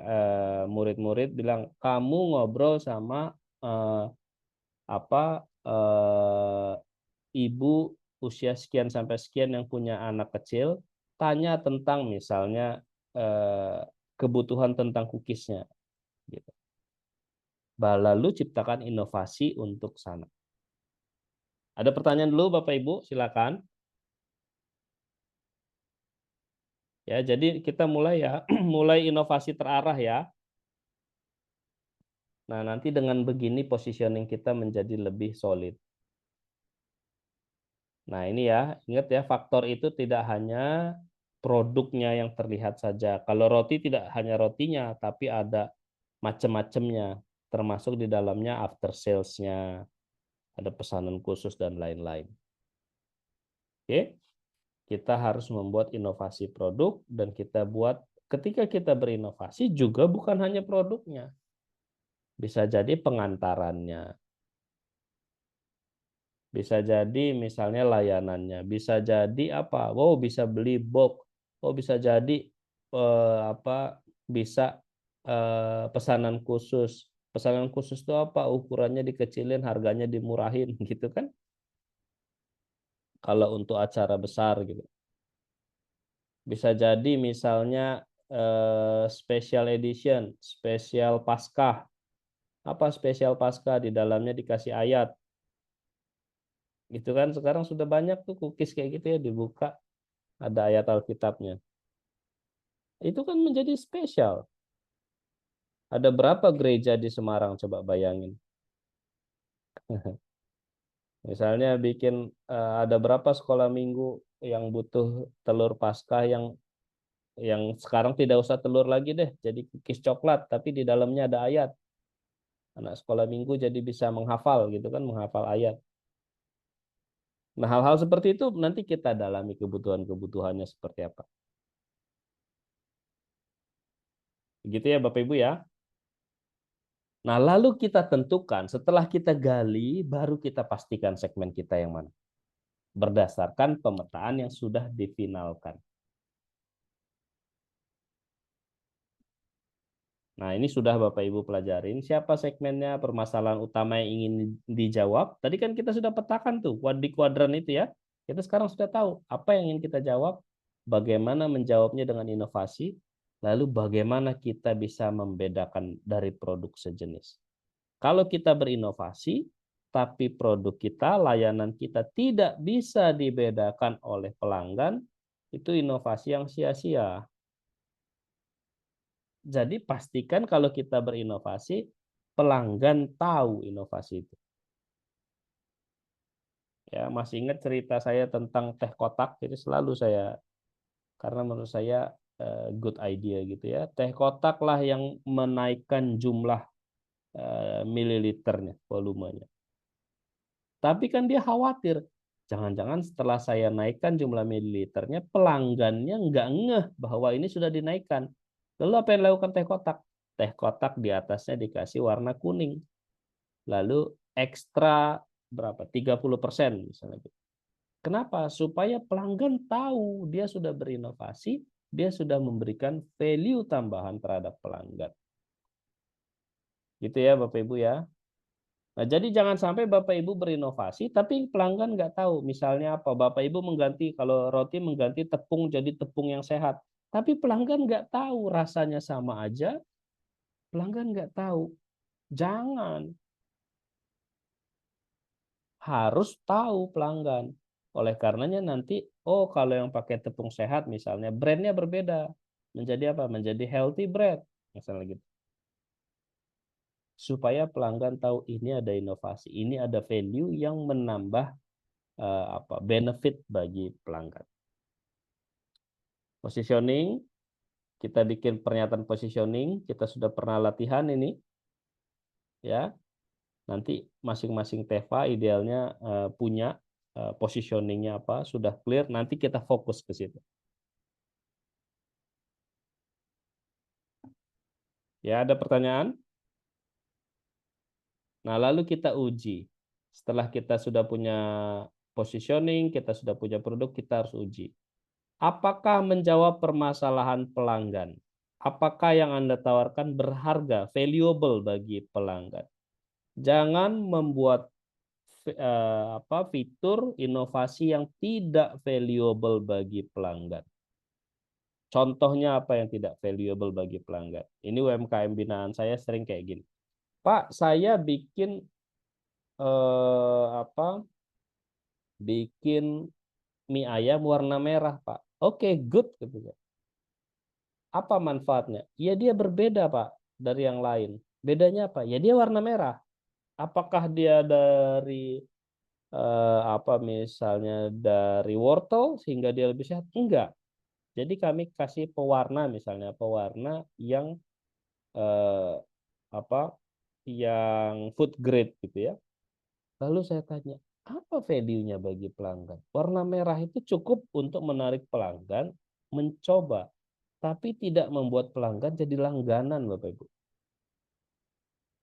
murid-murid bilang kamu ngobrol sama eh, apa ibu usia sekian sampai sekian yang punya anak kecil, tanya tentang misalnya eh, kebutuhan tentang cookiesnya, gitu. Lalu ciptakan inovasi untuk sana. Ada pertanyaan dulu Bapak Ibu, silakan. Ya, jadi kita mulai ya, mulai inovasi terarah ya. Nah, nanti dengan begini positioning kita menjadi lebih solid. Nah, ini ya, ingat ya, faktor itu tidak hanya produknya yang terlihat saja. Kalau roti tidak hanya rotinya, tapi ada macam-macamnya, termasuk di dalamnya after sales-nya, ada pesanan khusus dan lain-lain. Oke, kita harus membuat inovasi produk dan kita buat ketika kita berinovasi juga bukan hanya produknya, bisa jadi pengantarannya. Bisa jadi misalnya layanannya, bisa jadi apa? Wow, bisa beli box. Oh, bisa jadi apa? Bisa pesanan khusus. Pesanan khusus itu apa? Ukurannya dikecilin, harganya dimurahin, gitu kan? Kalau untuk acara besar gitu. Bisa jadi misalnya special edition, spesial Paskah. Apa spesial Paskah? Di dalamnya dikasih ayat. Gitu kan? Sekarang sudah banyak tuh cookies kayak gitu ya dibuka ada ayat Alkitabnya. Itu kan menjadi spesial. Ada berapa gereja di Semarang coba bayangin. Misalnya bikin ada berapa sekolah minggu yang butuh telur Paskah yang sekarang tidak usah telur lagi deh, jadi cookies coklat tapi di dalamnya ada ayat. Anak sekolah minggu jadi bisa menghafal gitu kan, menghafal ayat. Nah, hal-hal seperti itu nanti kita dalami kebutuhan-kebutuhannya seperti apa. Begitu ya Bapak Ibu ya. Nah, lalu kita tentukan, setelah kita gali, baru kita pastikan segmen kita yang mana. Berdasarkan pemetaan yang sudah difinalkan. Nah, ini sudah Bapak Ibu pelajarin. Siapa segmennya, permasalahan utama yang ingin dijawab. Tadi kan kita sudah petakan tuh, di kuadran itu ya. Kita sekarang sudah tahu apa yang ingin kita jawab, bagaimana menjawabnya dengan inovasi, lalu bagaimana kita bisa membedakan dari produk sejenis. Kalau kita berinovasi, tapi produk kita, layanan kita tidak bisa dibedakan oleh pelanggan, itu inovasi yang sia-sia. Jadi pastikan kalau kita berinovasi, pelanggan tahu inovasi itu. Ya, masih ingat cerita saya tentang teh kotak, jadi selalu saya, karena menurut saya good idea gitu ya. Teh kotak lah yang menaikkan jumlah mililiternya, volumenya. Tapi kan dia khawatir, jangan-jangan setelah saya naikkan jumlah mililiternya, pelanggannya nggak ngeh bahwa ini sudah dinaikkan. Lalu apa yang dilakukan teh kotak? Teh kotak di atasnya dikasih warna kuning. Lalu ekstra berapa? 30% misalnya gitu. Kenapa? Supaya pelanggan tahu dia sudah berinovasi, dia sudah memberikan value tambahan terhadap pelanggan. Gitu ya Bapak Ibu ya. Nah, jadi jangan sampai Bapak Ibu berinovasi, tapi pelanggan nggak tahu. Misalnya apa? Bapak Ibu mengganti, kalau roti mengganti tepung jadi tepung yang sehat. Tapi pelanggan nggak tahu, rasanya sama aja, pelanggan nggak tahu. Jangan, harus tahu pelanggan. Oleh karenanya nanti, oh kalau yang pakai tepung sehat misalnya, brandnya berbeda. Menjadi apa? Menjadi healthy bread. Misalnya gitu. Supaya pelanggan tahu ini ada inovasi, ini ada value yang menambah benefit bagi pelanggan. Positioning, kita bikin pernyataan positioning, kita sudah pernah latihan ini, ya. Nanti masing-masing Teva idealnya punya positioningnya apa, sudah clear. Nanti kita fokus ke situ. Ya, ada pertanyaan? Nah, lalu kita uji. Setelah kita sudah punya positioning, kita sudah punya produk, kita harus uji. Apakah menjawab permasalahan pelanggan? Apakah yang Anda tawarkan berharga, valuable bagi pelanggan? Jangan membuat fitur inovasi yang tidak valuable bagi pelanggan. Contohnya apa yang tidak valuable bagi pelanggan? Ini UMKM binaan saya sering kayak gini. Pak, saya bikin bikin mie ayam warna merah, Pak. Oke, good gitu. Apa manfaatnya? Ya dia berbeda, Pak, dari yang lain. Bedanya apa? Ya dia warna merah. Apakah dia dari misalnya dari wortel sehingga dia lebih sehat? Enggak. Jadi kami kasih pewarna misalnya, pewarna yang eh, apa yang food grade gitu ya. Lalu saya tanya, apa value-nya bagi pelanggan? Warna merah itu cukup untuk menarik pelanggan mencoba, tapi tidak membuat pelanggan jadi langganan, Bapak Ibu.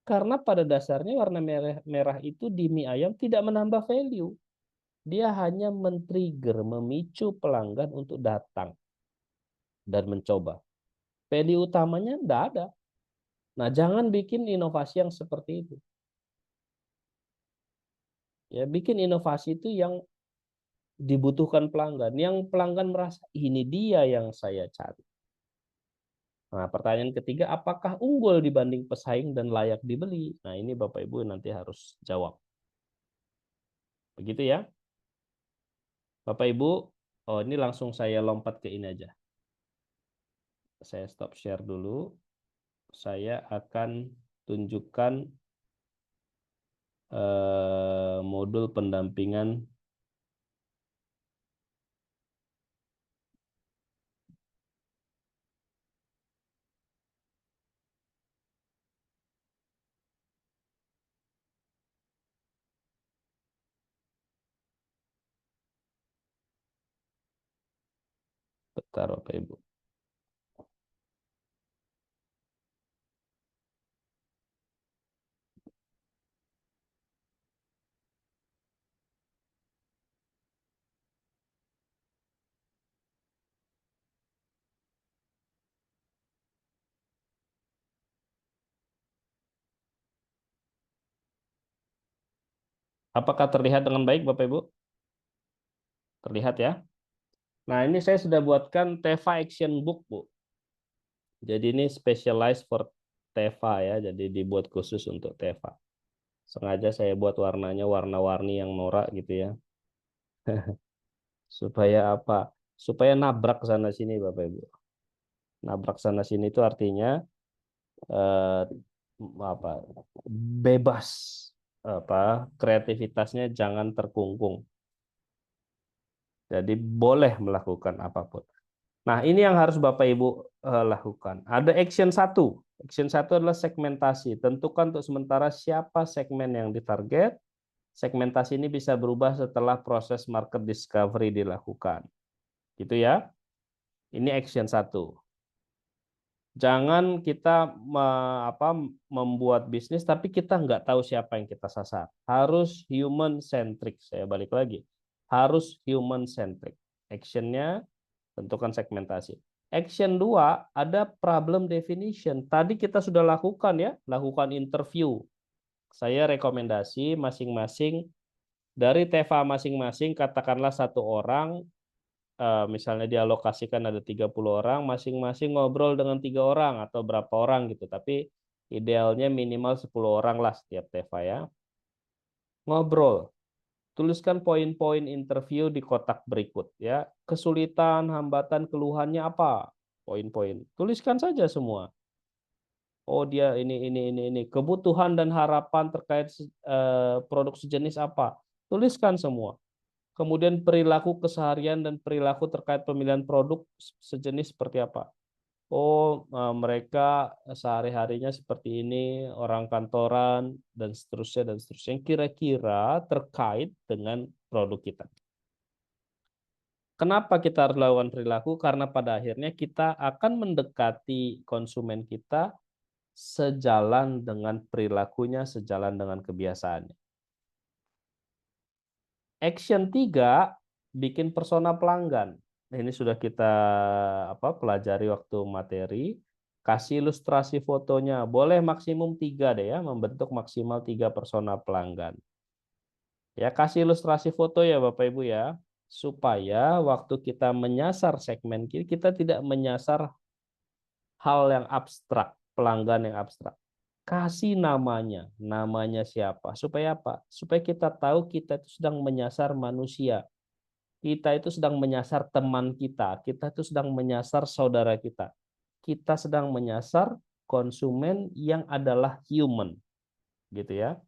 Karena pada dasarnya warna merah itu di mie ayam tidak menambah value. Dia hanya men-trigger, memicu pelanggan untuk datang dan mencoba. Value utamanya tidak ada. Nah, jangan bikin inovasi yang seperti itu. Ya, bikin inovasi itu yang dibutuhkan pelanggan, yang pelanggan merasa ini dia yang saya cari. Nah, pertanyaan ketiga, apakah unggul dibanding pesaing dan layak dibeli? Nah, ini Bapak Ibu nanti harus jawab. Begitu ya. Bapak Ibu, oh ini langsung saya lompat ke ini aja. Saya stop share dulu. Saya akan tunjukkan modul pendampingan bentar Bapak Ibu. Apakah terlihat dengan baik Bapak Ibu? Terlihat ya. Nah, ini saya sudah buatkan Teva Action Book, Bu. Jadi ini specialized for Teva ya, jadi dibuat khusus untuk Teva. Sengaja saya buat warnanya warna-warni yang norak gitu ya. Supaya apa? Supaya nabrak sana sini Bapak Ibu. Nabrak sana sini itu artinya eh, apa? Bebas kreativitasnya jangan terkungkung. Jadi boleh melakukan apapun. Nah, ini yang harus Bapak Ibu lakukan. Ada action 1. Action 1 adalah segmentasi. Tentukan untuk sementara siapa segmen yang ditarget. Segmentasi ini bisa berubah setelah proses market discovery dilakukan. Gitu ya. Ini action 1. Jangan kita membuat bisnis tapi kita nggak tahu siapa yang kita sasar. Harus human centric. Saya balik lagi. Harus human centric. Actionnya tentukan segmentasi. Action 2 ada problem definition. Tadi kita sudah lakukan ya, lakukan interview. Saya rekomendasi masing-masing dari TVA masing-masing, katakanlah satu orang, misalnya dialokasikan ada 30 orang, masing-masing ngobrol dengan 3 orang atau berapa orang gitu. Tapi idealnya minimal 10 orang lah setiap TVA ya. Ngobrol. Tuliskan poin-poin interview di kotak berikut ya. Kesulitan, hambatan, keluhannya apa? Poin-poin. Tuliskan saja semua. Oh, dia ini. Kebutuhan dan harapan terkait produk sejenis apa? Tuliskan semua. Kemudian perilaku keseharian dan perilaku terkait pemilihan produk sejenis seperti apa? Oh, mereka sehari-harinya seperti ini, orang kantoran, dan seterusnya, dan seterusnya. Kira-kira terkait dengan produk kita. Kenapa kita harus lakukan perilaku? Karena pada akhirnya kita akan mendekati konsumen kita sejalan dengan perilakunya, sejalan dengan kebiasaannya. Action 3, bikin persona pelanggan. Ini sudah kita pelajari waktu materi. Kasih ilustrasi fotonya. Boleh maksimum 3 deh ya, membentuk maksimal 3 persona pelanggan. Ya, kasih ilustrasi foto ya Bapak Ibu ya, supaya waktu kita menyasar segmen kita tidak menyasar hal yang abstrak, pelanggan yang abstrak. Kasih namanya siapa, supaya apa? Supaya kita tahu kita itu sedang menyasar manusia, kita itu sedang menyasar teman kita itu sedang menyasar saudara kita sedang menyasar konsumen yang adalah human, gitu ya.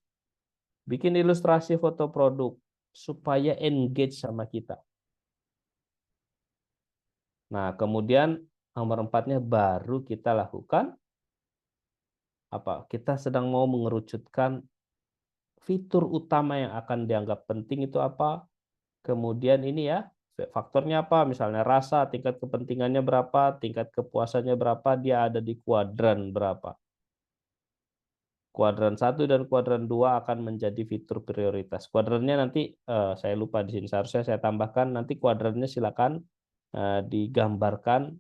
Bikin ilustrasi foto produk supaya engage sama kita. Nah, kemudian nomor 4-nya baru kita lakukan apa? Kita sedang mau mengerucutkan fitur utama yang akan dianggap penting itu apa? Kemudian ini ya, faktornya apa? Misalnya rasa, tingkat kepentingannya berapa, tingkat kepuasannya berapa, dia ada di kuadran berapa. Kuadran 1 dan kuadran 2 akan menjadi fitur prioritas. Kuadrannya nanti saya lupa di sini, seharusnya saya tambahkan, nanti kuadrannya silakan digambarkan.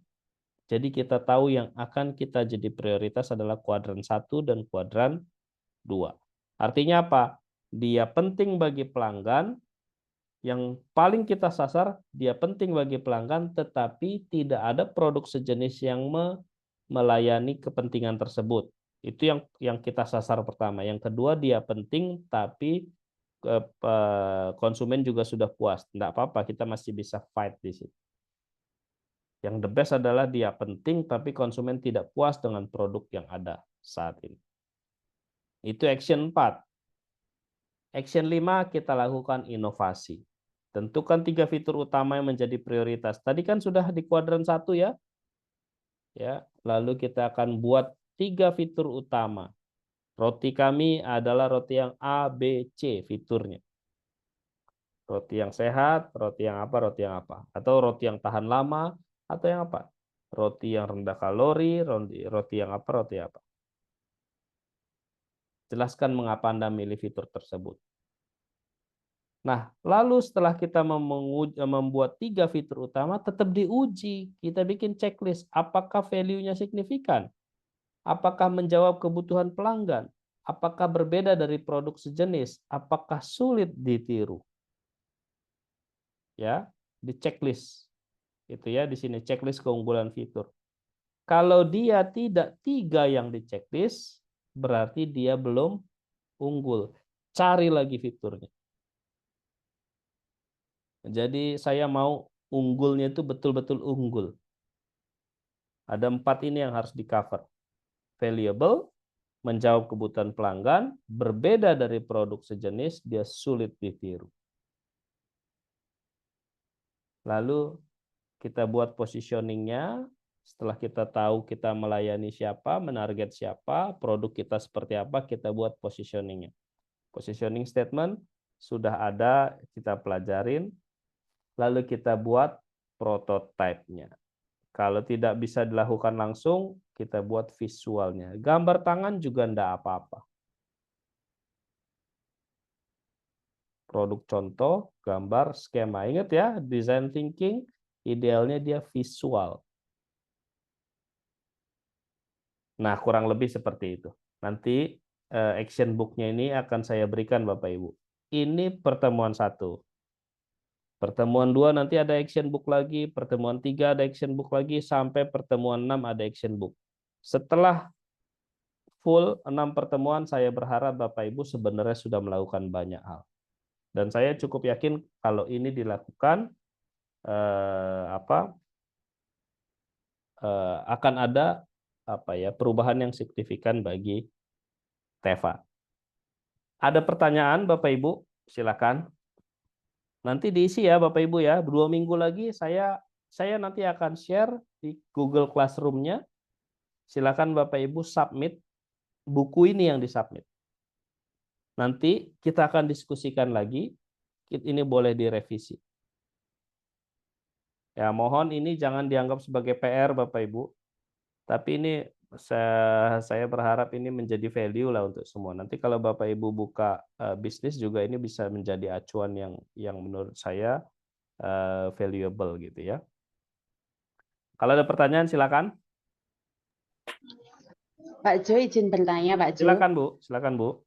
Jadi kita tahu yang akan kita jadi prioritas adalah kuadran 1 dan kuadran 2. Artinya apa? Dia penting bagi pelanggan, yang paling kita sasar, dia penting bagi pelanggan, tetapi tidak ada produk sejenis yang melayani kepentingan tersebut. Itu yang kita sasar pertama. Yang kedua, dia penting, tapi konsumen juga sudah puas. Tidak apa-apa, kita masih bisa fight di situ. Yang the best adalah dia penting, tapi konsumen tidak puas dengan produk yang ada saat ini. Itu action 4. Action 5, kita lakukan inovasi. Tentukan 3 fitur utama yang menjadi prioritas. Tadi kan sudah di kuadran 1 ya. Lalu kita akan buat 3 fitur utama. Roti kami adalah roti yang A, B, C fiturnya. Roti yang sehat, roti yang apa. Atau roti yang tahan lama, atau yang apa? Roti yang rendah kalori, roti yang apa, roti apa. Jelaskan mengapa Anda milih fitur tersebut. Nah, lalu setelah kita membuat 3 fitur utama, tetap diuji. Kita bikin checklist. Apakah value-nya signifikan? Apakah menjawab kebutuhan pelanggan? Apakah berbeda dari produk sejenis? Apakah sulit ditiru? Ya, di checklist. Itu ya, di sini checklist keunggulan fitur. Kalau dia tidak 3 yang di checklist, berarti dia belum unggul. Cari lagi fiturnya. Jadi saya mau unggulnya itu betul-betul unggul. Ada 4 ini yang harus di-cover. Valuable, menjawab kebutuhan pelanggan, berbeda dari produk sejenis, dia sulit ditiru. Lalu kita buat positioningnya. Setelah kita tahu kita melayani siapa, menarget siapa, produk kita seperti apa, kita buat positioningnya. Positioning statement sudah ada, kita pelajarin, lalu kita buat prototipe-nya. Kalau tidak bisa dilakukan langsung, kita buat visualnya. Gambar tangan juga enggak apa-apa. Produk contoh, gambar, skema. Ingat ya, design thinking idealnya dia visual. Nah, kurang lebih seperti itu. Nanti action book-nya ini akan saya berikan Bapak Ibu. Ini pertemuan 1. Pertemuan 2 nanti ada action book lagi, pertemuan 3 ada action book lagi, sampai pertemuan 6 ada action book. Setelah full 6 pertemuan, saya berharap Bapak Ibu sebenarnya sudah melakukan banyak hal. Dan saya cukup yakin kalau ini dilakukan akan ada perubahan yang signifikan bagi Teva. Ada pertanyaan Bapak Ibu? Silakan. Nanti diisi ya Bapak Ibu ya. 2 minggu lagi saya nanti akan share di Google Classroom-nya. Silakan Bapak Ibu submit buku ini yang disubmit. Nanti kita akan diskusikan lagi. Ini boleh direvisi. Ya, mohon ini jangan dianggap sebagai PR Bapak Ibu. Tapi ini saya berharap ini menjadi value lah untuk semua. Nanti kalau Bapak Ibu buka bisnis juga ini bisa menjadi acuan yang menurut saya valuable gitu ya. Kalau ada pertanyaan silakan. Pak Jo izin bertanya Pak Jo. Silakan Bu.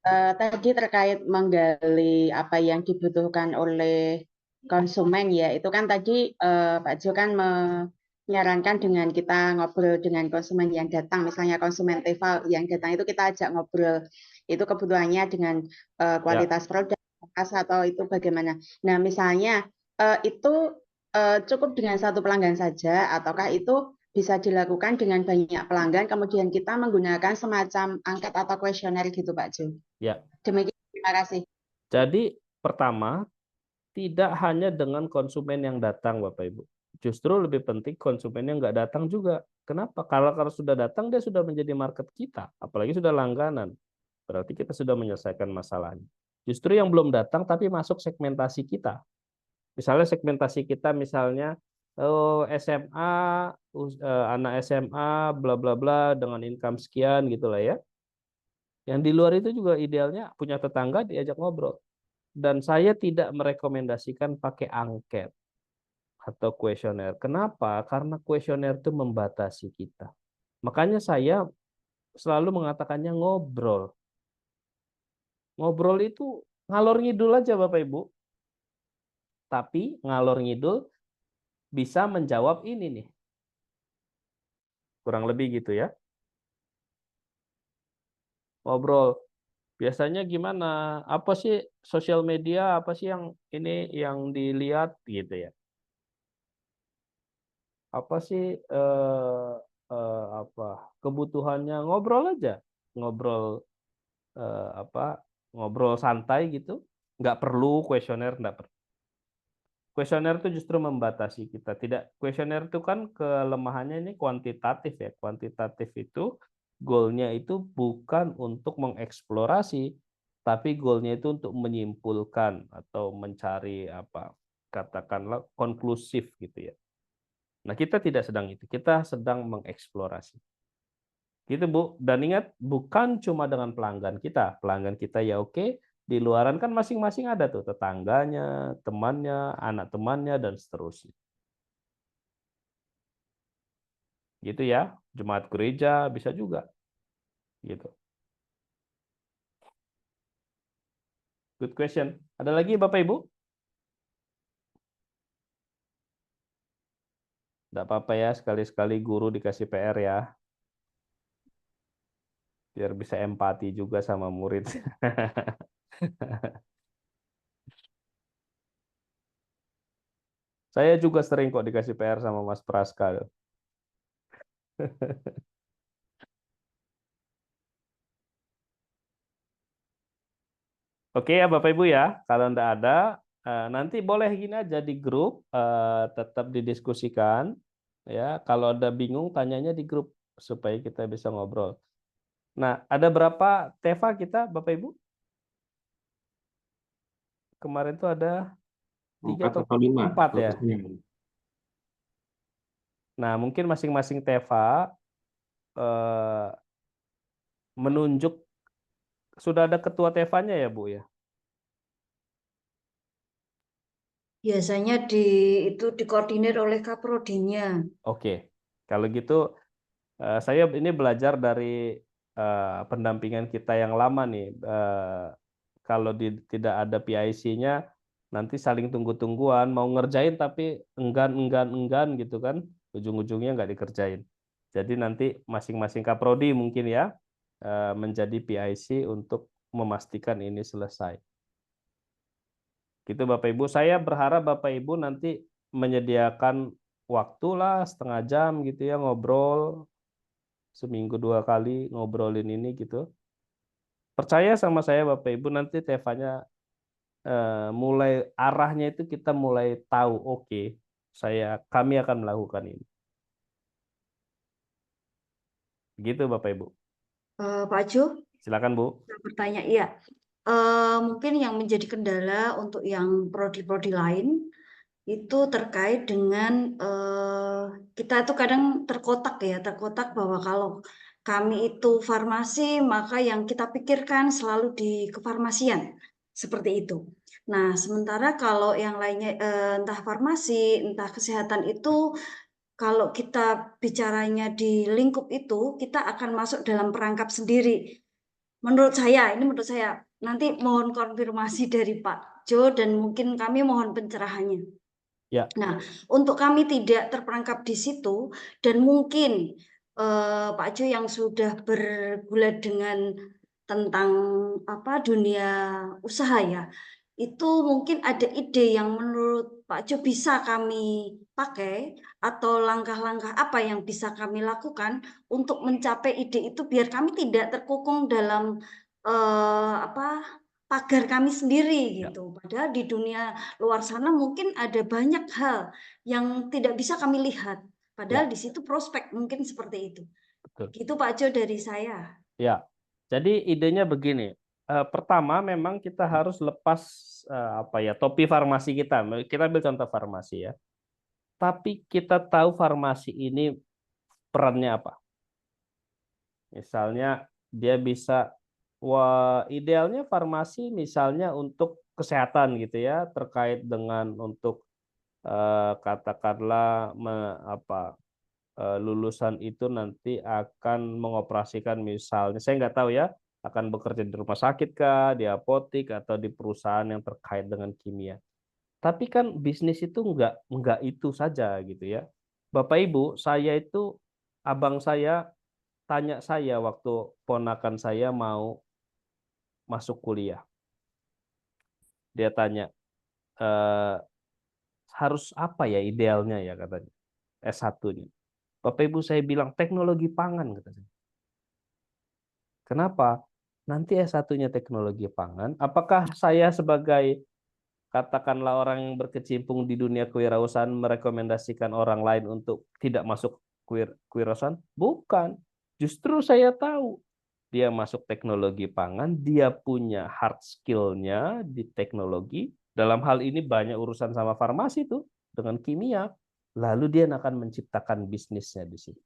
Tadi terkait menggali apa yang dibutuhkan oleh konsumen ya, itu kan tadi Pak Jo kan menyarankan dengan kita ngobrol dengan konsumen yang datang, misalnya konsumen Teva yang datang itu kita ajak ngobrol, itu kebutuhannya dengan kualitas produk, atau itu bagaimana. Nah misalnya itu cukup dengan 1 pelanggan saja, ataukah itu bisa dilakukan dengan banyak pelanggan, kemudian kita menggunakan semacam angket atau kuesioner gitu Pak Jo. Ya. Demikian, terima kasih. Jadi pertama, tidak hanya dengan konsumen yang datang Bapak Ibu. Justru lebih penting konsumen yang nggak datang juga. Kenapa? Kalau sudah datang, dia sudah menjadi market kita. Apalagi sudah langganan. Berarti kita sudah menyelesaikan masalahnya. Justru yang belum datang tapi masuk segmentasi kita. Misalnya segmentasi kita misalnya SMA, anak SMA, bla bla bla dengan income sekian gitulah ya. Yang di luar itu juga idealnya punya tetangga diajak ngobrol. Dan saya tidak merekomendasikan pakai angket atau kuesioner. Kenapa? Karena kuesioner itu membatasi kita. Makanya saya selalu mengatakannya ngobrol. Ngobrol itu ngalor ngidul aja Bapak Ibu. Tapi ngalor ngidul bisa menjawab ini nih. Kurang lebih gitu ya. Ngobrol. Biasanya gimana? Apa sih sosial media? Apa sih yang ini yang dilihat gitu ya? Apa sih kebutuhannya? Ngobrol aja, ngobrol ngobrol santai gitu. Nggak perlu kuesioner, nggak perlu. Kuesioner itu justru membatasi kita. Tidak, kuesioner itu kan kelemahannya ini kuantitatif ya. Kuantitatif itu goalnya itu bukan untuk mengeksplorasi, tapi goalnya itu untuk menyimpulkan atau mencari katakanlah konklusif gitu ya. Nah, kita tidak sedang itu. Kita sedang mengeksplorasi. Gitu, Bu. Dan ingat, bukan cuma dengan pelanggan kita. Pelanggan kita ya oke, di luaran kan masing-masing ada tuh tetangganya, temannya, anak temannya, dan seterusnya. Gitu ya. Jemaat gereja bisa juga. Gitu. Good question. Ada lagi Bapak Ibu? Tidak apa-apa ya, sekali-sekali guru dikasih PR ya. Biar bisa empati juga sama murid. Saya juga sering kok dikasih PR sama Mas Praska. Oke ya Bapak Ibu ya, kalau tidak ada Nanti boleh gini aja di grup, tetap didiskusikan. Ya, kalau ada bingung tanyanya di grup supaya kita bisa ngobrol. Nah, ada berapa Teva kita, Bapak Ibu? Kemarin tuh ada 3 4 atau atau 5 4 ya. fokusnya. Nah, mungkin masing-masing Teva eh, menunjuk, sudah ada ketua Tevanya ya, Bu ya? Biasanya itu dikoordinir oleh kaprodinya. Oke, kalau gitu saya ini belajar dari pendampingan kita yang lama nih. Kalau tidak ada PIC-nya, nanti saling tunggu-tungguan, mau ngerjain tapi enggan gitu kan, ujung-ujungnya nggak dikerjain. Jadi nanti masing-masing kaprodi mungkin ya menjadi PIC untuk memastikan ini selesai. Gitu Bapak Ibu. Saya berharap Bapak Ibu nanti menyediakan waktu lah 1/2 jam gitu ya ngobrol, seminggu 2 kali ngobrolin ini gitu. Percaya sama saya Bapak Ibu, nanti Tevanya mulai arahnya itu kita mulai tahu, oke, kami akan melakukan ini. Gitu Bapak Ibu. Pak Jo, Silakan Bu. saya bertanya, iya. Mungkin yang menjadi kendala untuk yang prodi-prodi lain itu terkait dengan kita itu kadang terkotak bahwa kalau kami itu farmasi, maka yang kita pikirkan selalu di kefarmasian, seperti itu. Nah, sementara kalau yang lainnya entah farmasi, entah kesehatan itu, kalau kita bicaranya di lingkup itu, kita akan masuk dalam perangkap sendiri. Menurut saya, ini menurut saya, nanti mohon konfirmasi dari Pak Jo dan mungkin kami mohon pencerahannya. Ya. Nah, untuk kami tidak terperangkap di situ dan mungkin Pak Jo yang sudah bergulat dengan tentang dunia usaha ya, itu mungkin ada ide yang menurut Pak Jo bisa kami pakai atau langkah-langkah apa yang bisa kami lakukan untuk mencapai ide itu biar kami tidak terkungkung dalam pagar kami sendiri gitu. Padahal di dunia luar sana mungkin ada banyak hal yang tidak bisa kami lihat. Padahal di situ prospek mungkin seperti itu. Betul. Gitu Pak Jo dari saya. Ya, jadi idenya begini. Pertama, memang kita harus lepas topi farmasi kita. Kita ambil contoh farmasi ya. Tapi kita tahu farmasi ini perannya apa. Misalnya dia bisa, idealnya farmasi misalnya untuk kesehatan gitu ya, terkait dengan untuk katakanlah lulusan itu nanti akan mengoperasikan, misalnya saya nggak tahu ya, akan bekerja di rumah sakit kah, di apotik atau di perusahaan yang terkait dengan kimia. Tapi kan bisnis itu nggak itu saja gitu ya. Bapak Ibu, abang saya tanya saya waktu ponakan saya mau masuk kuliah. Dia tanya, harus apa ya idealnya ya katanya, S1-nya. Bapak Ibu, saya bilang teknologi pangan katanya. Kenapa? Nanti S1-nya teknologi pangan, apakah saya sebagai katakanlah orang yang berkecimpung di dunia kewirausahaan merekomendasikan orang lain untuk tidak masuk kewirausahaan? Bukan. Justru saya tahu dia masuk teknologi pangan, dia punya hard skill-nya di teknologi. Dalam hal ini banyak urusan sama farmasi tuh, dengan kimia. Lalu dia akan menciptakan bisnisnya di situ.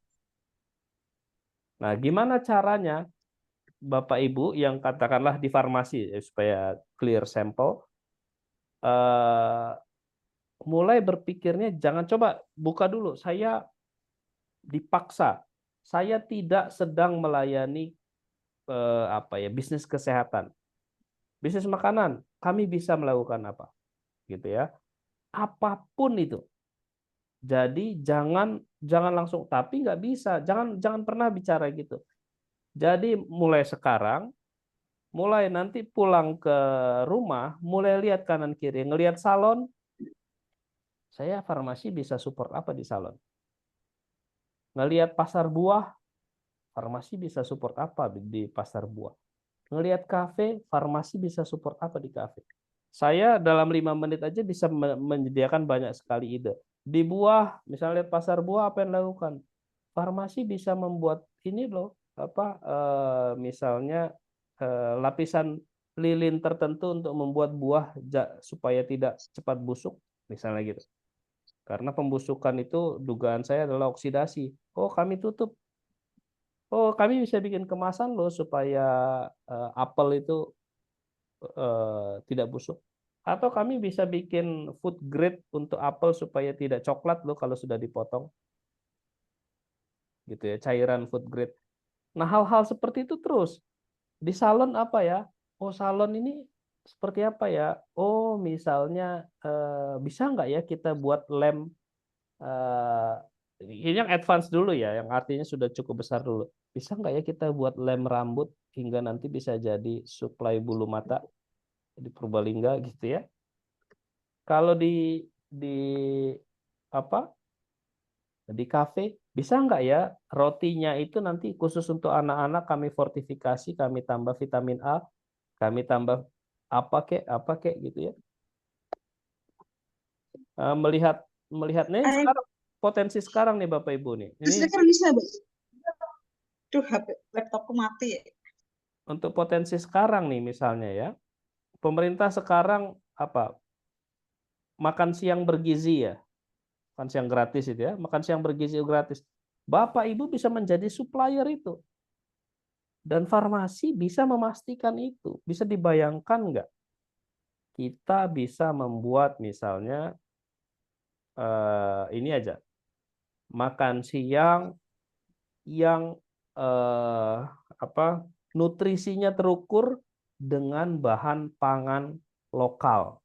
Nah, gimana caranya Bapak Ibu yang katakanlah di farmasi, supaya clear sampel, mulai berpikirnya jangan coba buka dulu. Saya dipaksa, saya tidak sedang melayani bisnis kesehatan, bisnis makanan. Kami bisa melakukan apa, gitu ya? Apapun itu. Jadi jangan langsung. Tapi nggak bisa. Jangan pernah bicara gitu. Jadi mulai sekarang, mulai nanti pulang ke rumah, mulai lihat kanan kiri, ngelihat salon. Saya farmasi bisa support apa di salon? Ngelihat pasar buah, farmasi bisa support apa di pasar buah? Ngelihat kafe, farmasi bisa support apa di kafe? Saya dalam 5 menit aja bisa menyediakan banyak sekali ide. Di buah, misalnya lihat pasar buah, apa yang dilakukan? Farmasi bisa membuat ini loh, misalnya lapisan lilin tertentu untuk membuat buah supaya tidak cepat busuk, misalnya gitu. Karena pembusukan itu dugaan saya adalah oksidasi. Oh, kami tutup. Oh, kami bisa bikin kemasan loh supaya apel itu tidak busuk. Atau kami bisa bikin food grade untuk apel supaya tidak coklat loh kalau sudah dipotong. Gitu ya, cairan food grade. Nah, hal-hal seperti itu terus. Di salon apa ya? Oh, salon ini seperti apa ya? Oh, misalnya bisa nggak ya kita buat lem eh, ini yang advance dulu ya, yang artinya sudah cukup besar dulu. Bisa nggak ya kita buat lem rambut hingga nanti bisa jadi suplai bulu mata di Purbalingga gitu ya? Kalau di apa di kafe bisa nggak ya rotinya itu nanti khusus untuk anak-anak kami fortifikasi, kami tambah vitamin A, kami tambah apa kek gitu ya. Melihat melihat nih sekarang potensi sekarang nih Bapak Ibu nih. Ini bisa, Bu. Duh, HP laptopku mati ya. untuk potensi sekarang nih misalnya ya. Pemerintah sekarang apa? Makan siang bergizi ya. Makan siang gratis itu ya. Makan siang bergizi gratis. Bapak Ibu bisa menjadi supplier itu. Dan farmasi bisa memastikan itu. Bisa dibayangkan nggak? Kita bisa membuat misalnya ini aja. Makan siang yang nutrisinya terukur dengan bahan pangan lokal.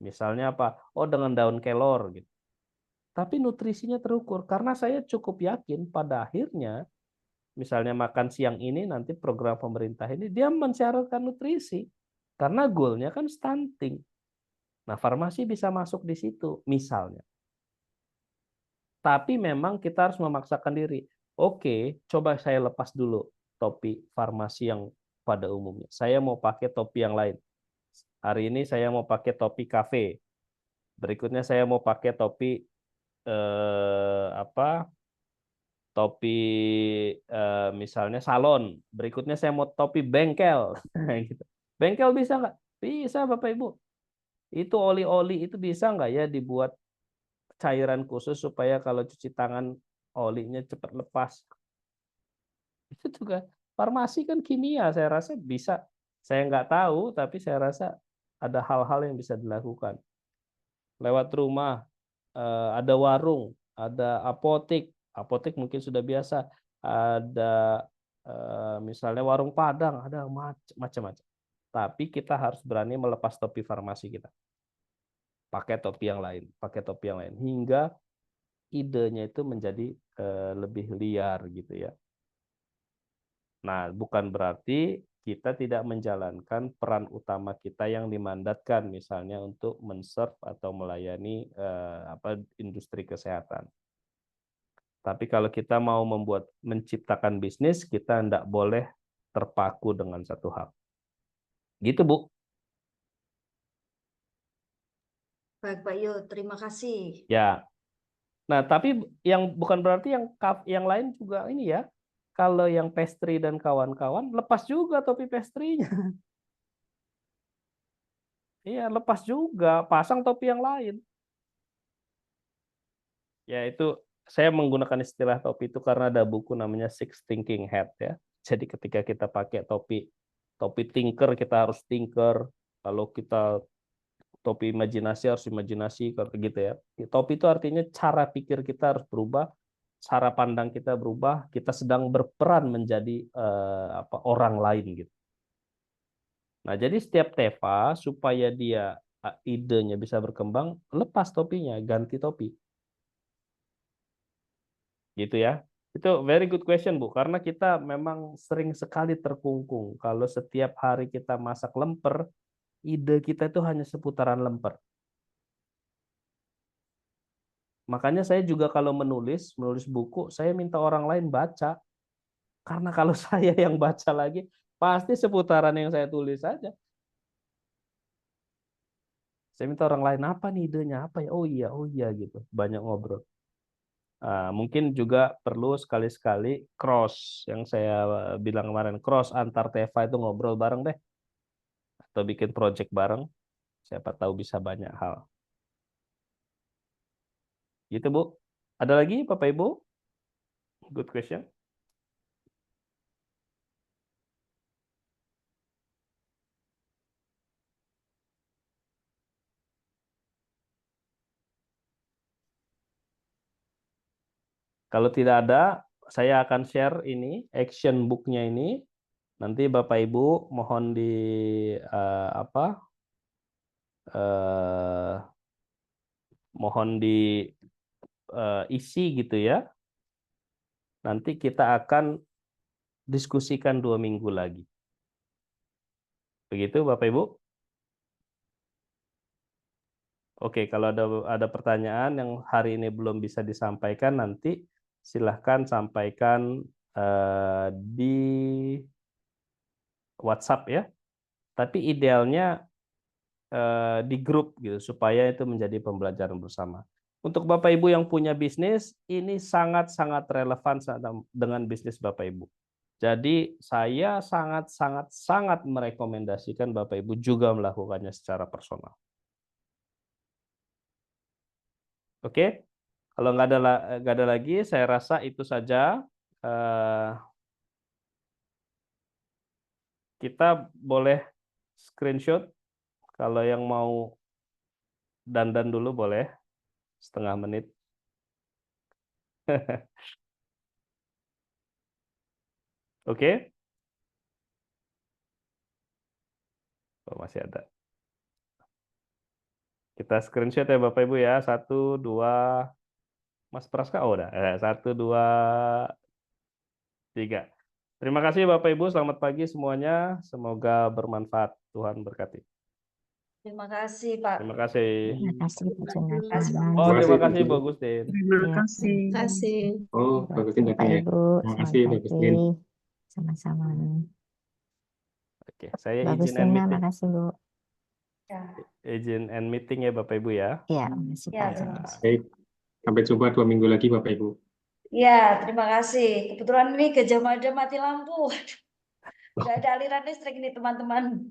Misalnya apa? Oh, dengan daun kelor gitu. Tapi nutrisinya terukur karena saya cukup yakin pada akhirnya misalnya makan siang ini nanti program pemerintah ini dia mensyaratkan nutrisi karena goalnya kan stunting. Nah, farmasi bisa masuk di situ misalnya. Tapi memang kita harus memaksakan diri. Oke, coba saya lepas dulu topi farmasi yang pada umumnya. Saya mau pakai topi yang lain. Hari ini saya mau pakai topi kafe. Berikutnya saya mau pakai topi topi misalnya salon. Berikutnya saya mau topi bengkel. Gitu. Bengkel bisa nggak? Bisa Bapak Ibu. Itu oli-oli itu bisa nggak ya dibuat cairan khusus supaya kalau cuci tangan olinya cepat lepas. Itu juga farmasi kan kimia, saya rasa bisa. Saya nggak tahu, tapi saya rasa ada hal-hal yang bisa dilakukan. Lewat rumah, ada warung, ada apotek. Apotek mungkin sudah biasa. Ada misalnya warung Padang, ada macam-macam. Tapi kita harus berani melepas topi farmasi kita. Pakai topi yang lain, pakai topi yang lain. Hingga idenya itu menjadi lebih liar gitu ya. Nah, bukan berarti kita tidak menjalankan peran utama kita yang dimandatkan, misalnya untuk men-serve atau melayani industri kesehatan. Tapi kalau kita mau menciptakan bisnis, kita tidak boleh terpaku dengan satu hal. Gitu, Bu. Baik, Pak Yo, terima kasih. Ya. Nah, tapi yang bukan berarti yang lain juga ini ya. Kalau yang pastry dan kawan-kawan, lepas juga topi pastry-nya. Iya, lepas juga, pasang topi yang lain. Ya, itu saya menggunakan istilah topi itu karena ada buku namanya Six Thinking Hat ya. Jadi ketika kita pakai topi thinker, kita harus thinker. Kalau kita topi imajinasi harus imajinasi gitu ya. Topi itu artinya cara pikir kita harus berubah, cara pandang kita berubah, kita sedang berperan menjadi orang lain gitu. Nah, jadi setiap Teva supaya dia idenya bisa berkembang, lepas topinya, ganti topi. Gitu ya. Itu very good question, Bu, karena kita memang sering sekali terkungkung kalau setiap hari kita masak lemper, ide kita itu hanya seputaran lemper. Makanya saya juga kalau menulis buku, saya minta orang lain baca. Karena kalau saya yang baca lagi, pasti seputaran yang saya tulis saja. Saya minta orang lain, apa nih idenya, apa ya? Oh iya gitu. Banyak ngobrol. Mungkin juga perlu sekali-sekali cross, yang saya bilang kemarin, cross antar Teva itu ngobrol bareng deh. Atau bikin project bareng. Siapa tahu bisa banyak hal. Gitu, Bu. Ada lagi, Bapak Ibu? Good question. Kalau tidak ada, saya akan share ini, action book-nya ini. Nanti Bapak Ibu mohon di mohon diisi gitu ya. Nanti kita akan diskusikan 2 minggu lagi. Begitu Bapak Ibu? Oke, kalau ada pertanyaan yang hari ini belum bisa disampaikan, nanti silahkan sampaikan di WhatsApp ya. Tapi idealnya di grup gitu supaya itu menjadi pembelajaran bersama. Untuk Bapak Ibu yang punya bisnis, ini sangat-sangat relevan dengan bisnis Bapak Ibu. Jadi saya sangat merekomendasikan Bapak Ibu juga melakukannya secara personal. Oke, kalau nggak ada lagi, saya rasa itu saja. Kita boleh screenshot. Kalau yang mau dandan dulu boleh, setengah menit. Oke? Oh, masih ada. Kita screenshot ya Bapak Ibu ya. 1, 2. Mas Praska, oh udah. 1, 2, 3. Terima kasih Bapak Ibu. Selamat pagi semuanya. Semoga bermanfaat. Tuhan berkati. Terima kasih Pak. Terima kasih. Terima kasih Pak Jonathan. Oh, terima Terima kasih kasih, Bu Agustin. Terima Ya, kasih. kasih. Oh, bagusnya Bapak datang ya. Ibu, Terima selamat kasih, Pak Agustin. pagi. Sama-sama. Oke, saya Mbak izin end Agustina, meeting. makasih Bu. Ya, Izin end meeting ya Bapak Ibu ya. Ya, makasih ya, Pak. terima kasih. Baik, sampai jumpa 2 minggu lagi Bapak Ibu. Ya, terima kasih. Kebetulan ini Gajah Mada mati lampu. Udah ada aliran listrik nih teman-teman.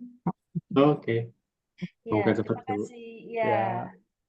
Oke, Ya, semoga terima cepat Bu. kasih. Ya. Ya.